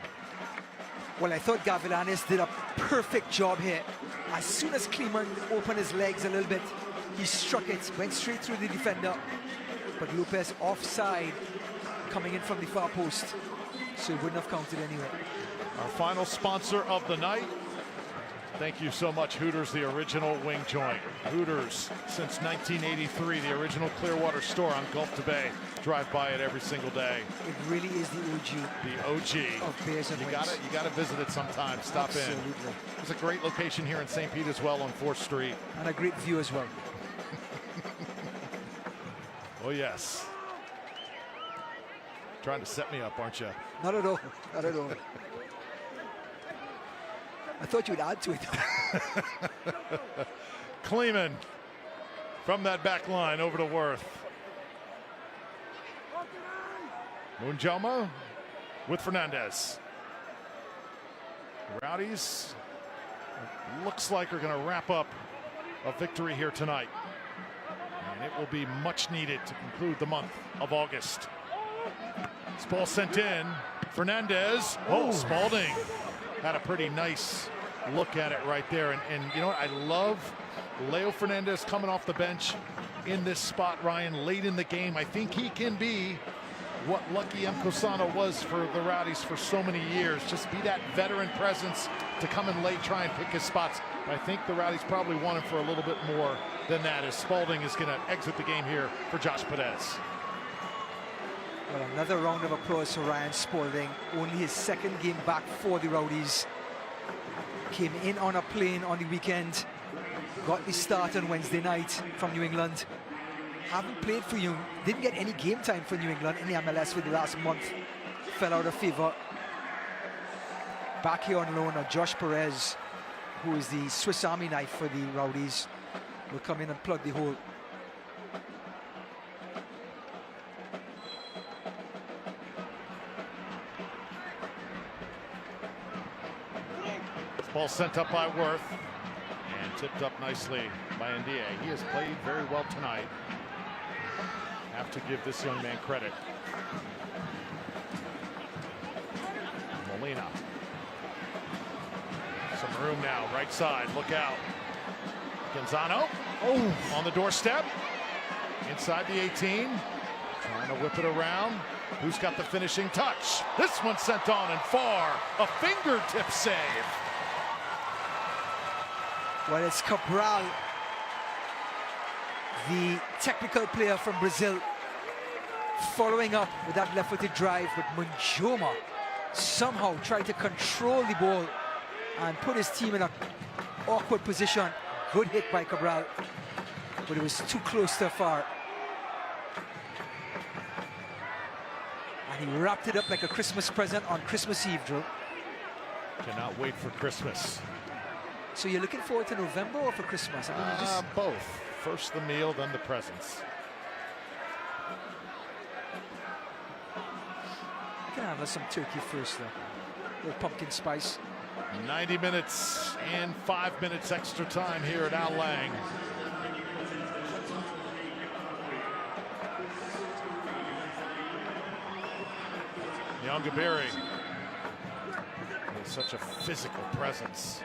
Well, I thought Gavilanes did a perfect job here. As soon as Kleeman opened his legs a little bit, he struck it, went straight through the defender. But Lopez offside, coming in from the far post, so it wouldn't have counted anyway. Our final sponsor of the night. Thank you so much, Hooters, the original wing joint. Hooters, since 1983, the original Clearwater store on Gulf to Bay. Drive by it every single day. It really is the OG. The OG. Of beers and wings. You gotta visit it sometime. Stop Absolutely. in. There's a great location here in St. Pete as well on 4th Street. And a great view as well. Oh, yes. Trying to set me up, aren't you? Not at all. Not at all. I thought you'd add to it. Kleeman from that back line over to Worth. Munjoma with Fernandez. Rowdies looks like are going to wrap up a victory here tonight. And it will be much needed to conclude the month of August. This ball sent in. Fernandez. Oh, Spalding had a pretty nice look at it right there. And you know what? I love Leo Fernandez coming off the bench in this spot, Ryan, late in the game. I think he can be what Lucky M. Cosano was for the Rowdies for so many years. Just be that veteran presence to come in late, try and pick his spots. But I think the Rowdies probably want him for a little bit more than that, as Spalding is going to exit the game here for Josh Perez. Well, another round of applause for Ryan Spalding. Only his second game back for the Rowdies. Came in on a plane on the weekend. Got the start on Wednesday night from New England. Haven't played for you. Didn't get any game time for New England in the MLS for the last month. Fell out of favor. Back here on loan are Josh Perez, who is the Swiss Army knife for the Rowdies. Will come in and plug the hole. Ball sent up by Worth and tipped up nicely by Ndie. He has played very well tonight. Have to give this young man credit. Molina. Some room now, right side, look out. Gonzano, on the doorstep. Inside the 18, trying to whip it around. Who's got the finishing touch? This one sent on and far, a fingertip save. Well, it's Cabral, the technical player from Brazil, following up with that left-footed drive, but Munjoma somehow tried to control the ball and put his team in an awkward position. Good hit by Cabral, but it was too close to far. And he wrapped it up like a Christmas present on Christmas Eve, Drew. Cannot wait for Christmas. So you're looking forward to November or for Christmas? I mean, you just... Both. First the meal, then the presents. I can have some turkey first, though. A little pumpkin spice. 90 minutes and 5 minutes extra time here at Al Lang. Youngberry with such a physical presence.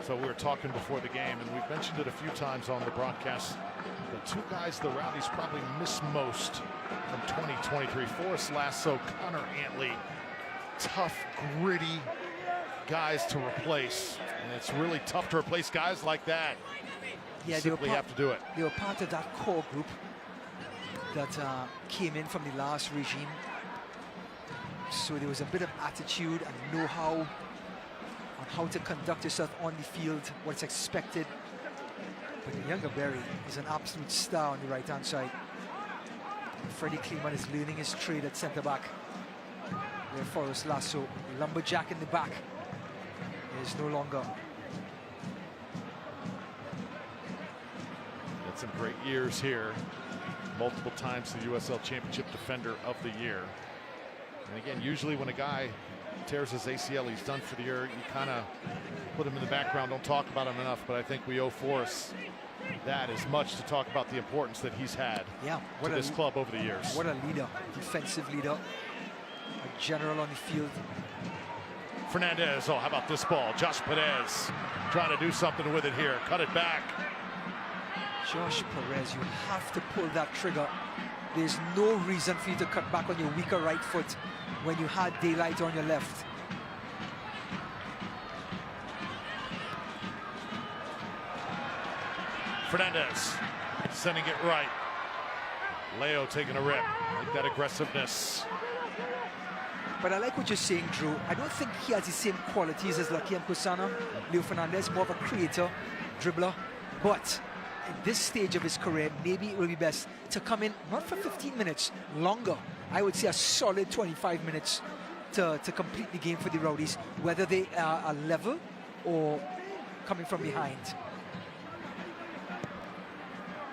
So we were talking before the game, and we've mentioned it a few times on the broadcast. The two guys the Rowdies probably miss most from 2023. Forrest Lasso, Connor Antley. Tough, gritty guys to replace. And it's really tough to replace guys like that. Yeah, Simply have to do it. They were part of that core group that came in from the last regime. So there was a bit of attitude and know-how on how to conduct yourself on the field, what's expected. But Youngberry is an absolute star on the right-hand side. And Freddie Kleeman is learning his trade at centre-back. There, Forrest Lasso, the lumberjack in the back, is no longer. Had some great years here. Multiple times the USL Championship Defender of the Year. And again, usually when a guy tears his ACL, he's done for the year. You kind of put him in the background, don't talk about him enough, but I think we owe Forrest that as much to talk about the importance that he's had to this club over the years. What a leader, defensive leader, a general on the field. Fernandez, oh, how about this ball? Josh Perez trying to do something with it here, cut it back. Josh Perez, you have to pull that trigger. There's no reason for you to cut back on your weaker right foot when you had daylight on your left. Fernandez sending it right. Leo taking a rip. Like that aggressiveness. But I like what you're saying, Drew. I don't think he has the same qualities as Lucky and Kusana. Leo Fernandez, more of a creator, dribbler. But at this stage of his career, maybe it will be best to come in, not for 15 minutes, longer. I would say a solid 25 minutes to complete the game for the Rowdies, whether they are level or coming from behind.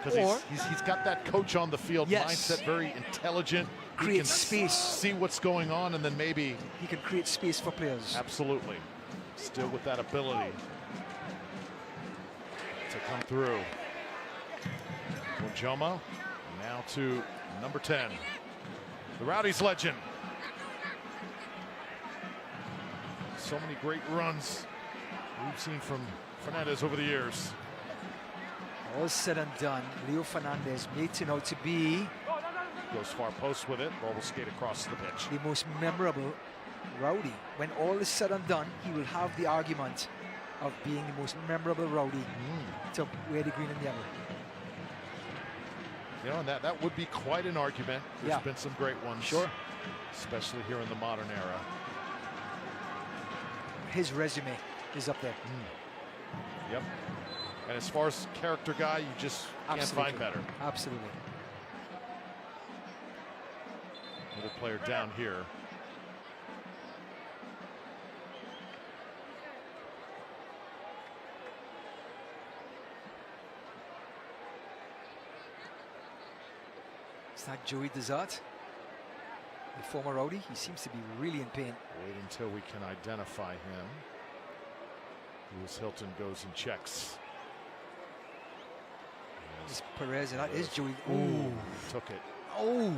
Because he's got that coach on the field mindset, very intelligent. Create space. See what's going on, and then maybe he can create space for players. Absolutely. Still with that ability to come through. Jomo now to number 10. The Rowdies legend. So many great runs we've seen from Fernandez over the years. All said and done, Leo Fernandez may turn out to be... Goes far post with it, ball will skate across the pitch. The most memorable Rowdy. When all is said and done, he will have the argument of being the most memorable Rowdy to wear the green and yellow. You know, and that would be quite an argument. There's been some great ones. Sure. Especially here in the modern era. His resume is up there. Yep. And as far as character guy, you just can't find better. Absolutely. Another player down here. Is that Joey Desart? The former Rowdy? He seems to be really in pain. Wait until we can identify him. Lewis Hilton goes and checks. It's Perez, and that is Joey. Ooh, took it. Oh,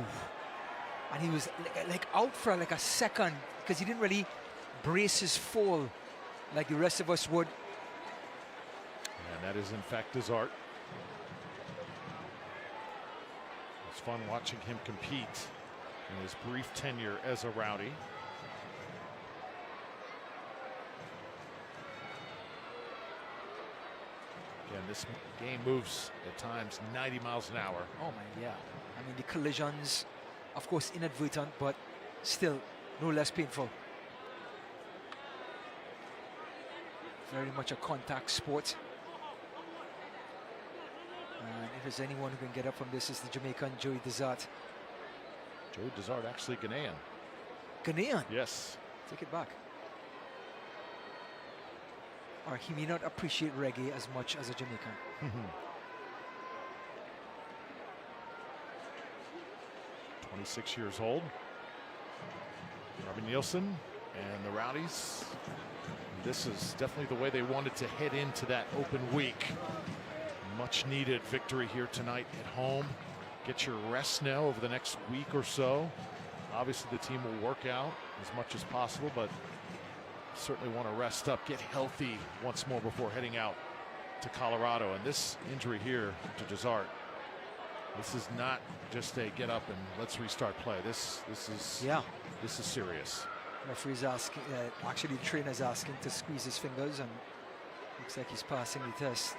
and he was like out for like a second because he didn't really brace his fall like the rest of us would. And that is in fact Desart. It's fun watching him compete in his brief tenure as a Rowdy. Again, this game moves at times 90 miles an hour. Oh my, yeah. I mean, the collisions, of course, inadvertent, but still no less painful. Very much a contact sport. And if there's anyone who can get up from this, it's the Jamaican Joey Desart. Joey Desart, actually Ghanaian. Ghanaian? Yes. Take it back. Or he may not appreciate reggae as much as a Jamaican. 26 years old. Robin Nielsen and the Rowdies. This is definitely the way they wanted to head into that open week. Much needed victory here tonight at home. Get your rest now over the next week or so. Obviously the team will work out as much as possible, but certainly want to rest up, get healthy once more before heading out to Colorado. And this injury here to Desart, this is not just a get up and let's restart play. This is serious. Referee's asking, actually the trainer's asking to squeeze his fingers, and looks like he's passing the test.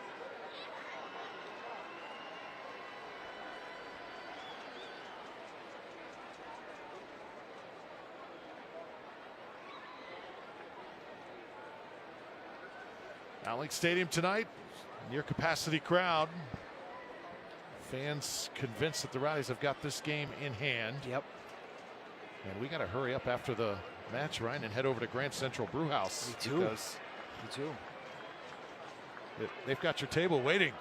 Allianz Stadium tonight, near capacity crowd. Fans convinced that the Rowdies have got this game in hand. Yep. And we got to hurry up after the match, Ryan, and head over to Grand Central Brewhouse. Me too. Because Me too. they've got your table waiting.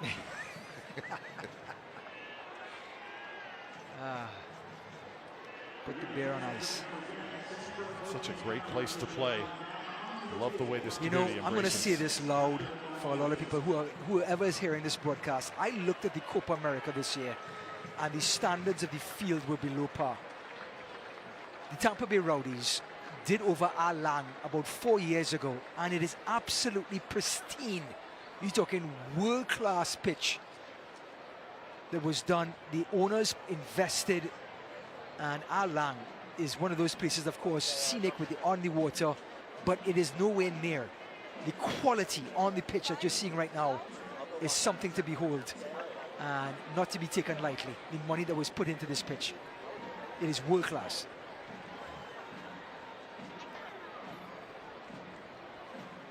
Put the beer on ice. Such a great place to play. I love the way this community I'm going to say this loud for a lot of people whoever is hearing this broadcast. I looked at the Copa America this year, and the standards of the field were below par. The Tampa Bay Rowdies did over our land about 4 years ago, and it is absolutely pristine. You're talking world-class pitch that was done. The owners invested, and our land is one of those places, of course, scenic with on the water, but it is nowhere near. The quality on the pitch that you're seeing right now is something to behold and not to be taken lightly. The money that was put into this pitch, it is world-class.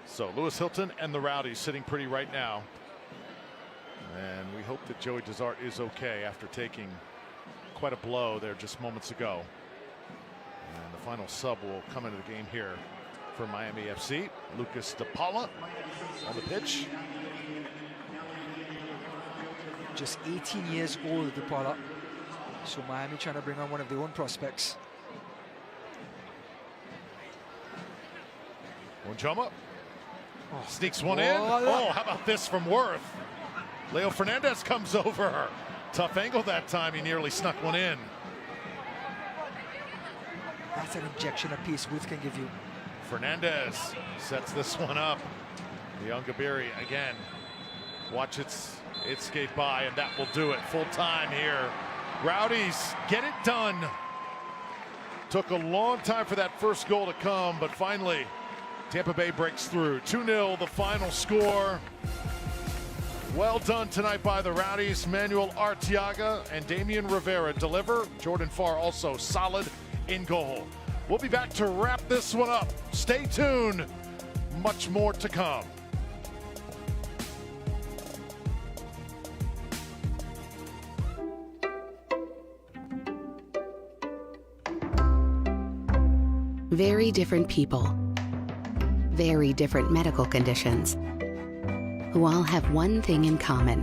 So Lewis Hilton and the Rowdies sitting pretty right now. And we hope that Joey Desart is okay after taking quite a blow there just moments ago. And the final sub will come into the game here for Miami FC. Lucas DePaula on the pitch. Just 18 years old, DePaula. So Miami trying to bring on one of their own prospects. Onjama sneaks one in. Oh, how about this from Worth? Leo Fernandez comes over. Tough angle that time. He nearly snuck one in. That's an injection of pace Worth can give you. Fernandez sets this one up. The young Gabiri again. Watch it skate by, and that will do it. Full time here. Rowdies get it done. Took a long time for that first goal to come, but finally Tampa Bay breaks through. 2-0 the final score. Well done tonight by the Rowdies. Manuel Arteaga and Damian Rivera deliver. Jordan Farr also solid in goal. We'll be back to wrap this one up. Stay tuned. Much more to come. Very different people, very different medical conditions, who all have one thing in common.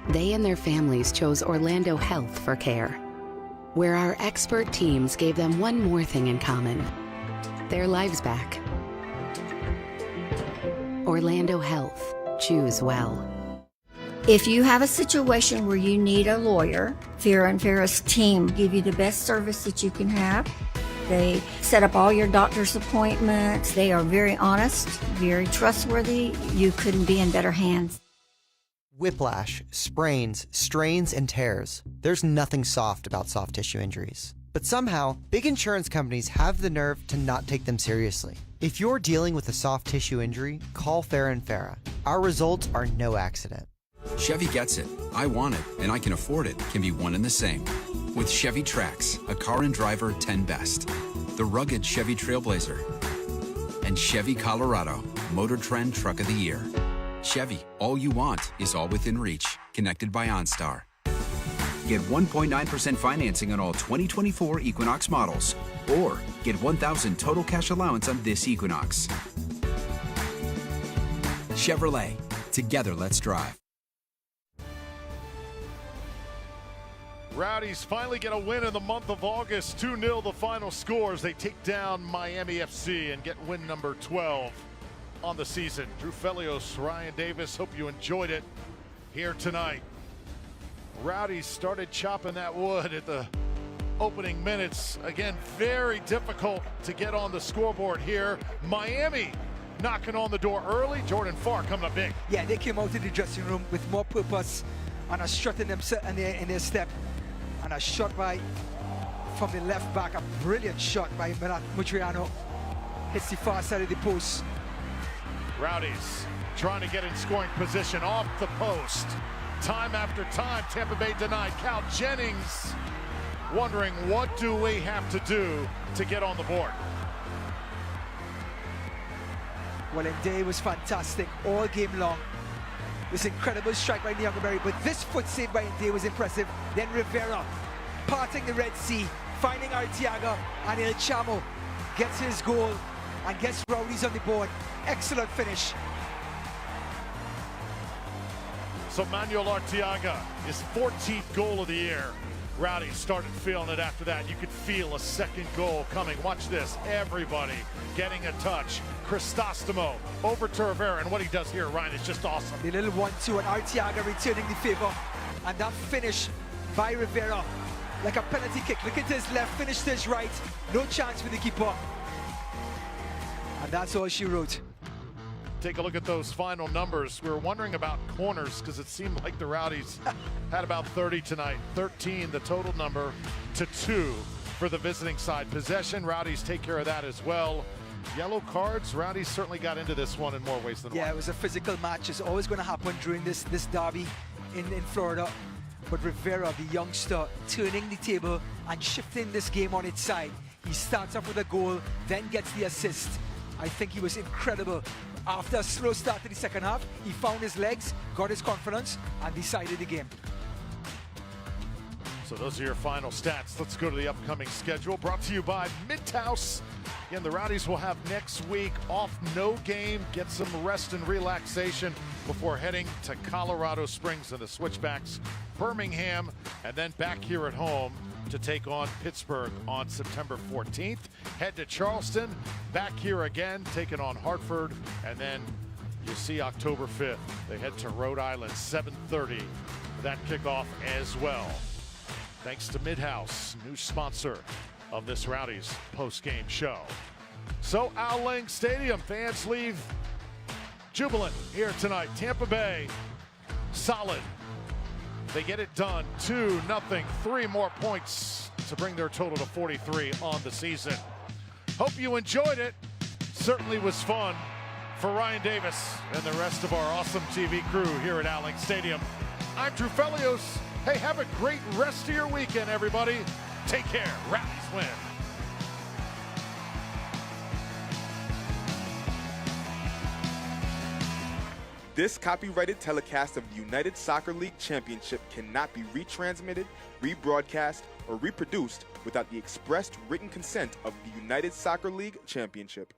They and their families chose Orlando Health for care, where our expert teams gave them one more thing in common: their lives back. Orlando Health. Choose well. If you have a situation where you need a lawyer, Rivera and Rivera's team give you the best service that you can have. They set up all your doctor's appointments. They are very honest, very trustworthy. You couldn't be in better hands. Whiplash, sprains, strains, and tears. There's nothing soft about soft tissue injuries. But somehow, big insurance companies have the nerve to not take them seriously. If you're dealing with a soft tissue injury, call Rivera and Rivera. Our results are no accident. Chevy gets it. I want it, and I can afford it can be one and the same. With Chevy Trax, a car and driver 10 best. The rugged Chevy Trailblazer. And Chevy Colorado, Motor Trend Truck of the Year. Chevy, all you want is all within reach. Connected by OnStar. Get 1.9% financing on all 2024 Equinox models. Or get $1,000 total cash allowance on this Equinox. Chevrolet. Together, let's drive. Rowdies finally get a win in the month of August. 2-0 the final scores. They take down Miami FC and get win number 12 on the season. Drew Felios, Ryan Davis, hope you enjoyed it here tonight. Rowdies started chopping that wood at the opening minutes. Again, very difficult to get on the scoreboard here. Miami knocking on the door early. Jordan Farr coming up big. Yeah, they came out of the dressing room with more purpose and a strut in their step. And a shot from the left back, a brilliant shot by Mutriano. Hits the far side of the post. Rowdies trying to get in scoring position off the post. Time after time, Tampa Bay denied. Cal Jennings wondering, what do we have to do to get on the board? Well, Day was fantastic all game long. This incredible strike by Nyong'Berry, but this foot save by Day was impressive. Then Rivera parting the Red Sea, finding Arteaga, and El Chamo gets his goal and gets Rowdies on the board. Excellent finish. So Manuel Arteaga, his 14th goal of the year. Rowdies started feeling it after that. You could feel a second goal coming. Watch this, everybody getting a touch. Cristostomo over to Rivera, and what he does here, Ryan, is just awesome. The little 1-2 and Arteaga returning the favor. And that finish by Rivera, like a penalty kick. Look at his left, finish to his right. No chance for the keeper. And that's all she wrote. Take a look at those final numbers. We were wondering about corners because it seemed like the Rowdies had about 30 tonight. 13 the total number to 2 for the visiting side. Possession, Rowdies take care of that as well. Yellow cards, Rowdies certainly got into this one in more ways than one. Yeah, it was a physical match. It's always going to happen during this derby in Florida. But Rivera, the youngster, turning the table and shifting this game on its side. He starts off with a goal, then gets the assist. I think he was incredible. After a slow start to the second half, he found his legs, got his confidence, and decided the game. So those are your final stats. Let's go to the upcoming schedule. Brought to you by Midhouse. Again, the Rowdies will have next week off, no game, get some rest and relaxation before heading to Colorado Springs and the Switchbacks, Birmingham, and then back here at home to take on Pittsburgh on September 14th. Head to Charleston, back here again, taking on Hartford, and then you see October 5th. They head to Rhode Island, 7:30 for that kickoff as well. Thanks to Midhouse, new sponsor of this Rowdies post-game show. So Al Lang Stadium, fans leave jubilant here tonight. Tampa Bay, solid. They get it done, 2-0, 3 more points to bring their total to 43 on the season. Hope you enjoyed it. Certainly was fun for Ryan Davis and the rest of our awesome TV crew here at Al Lang Stadium. I'm Drew Felios. Hey, have a great rest of your weekend, everybody. Take care. Rowdies win. This copyrighted telecast of the United Soccer League Championship cannot be retransmitted, rebroadcast, or reproduced without the expressed written consent of the United Soccer League Championship.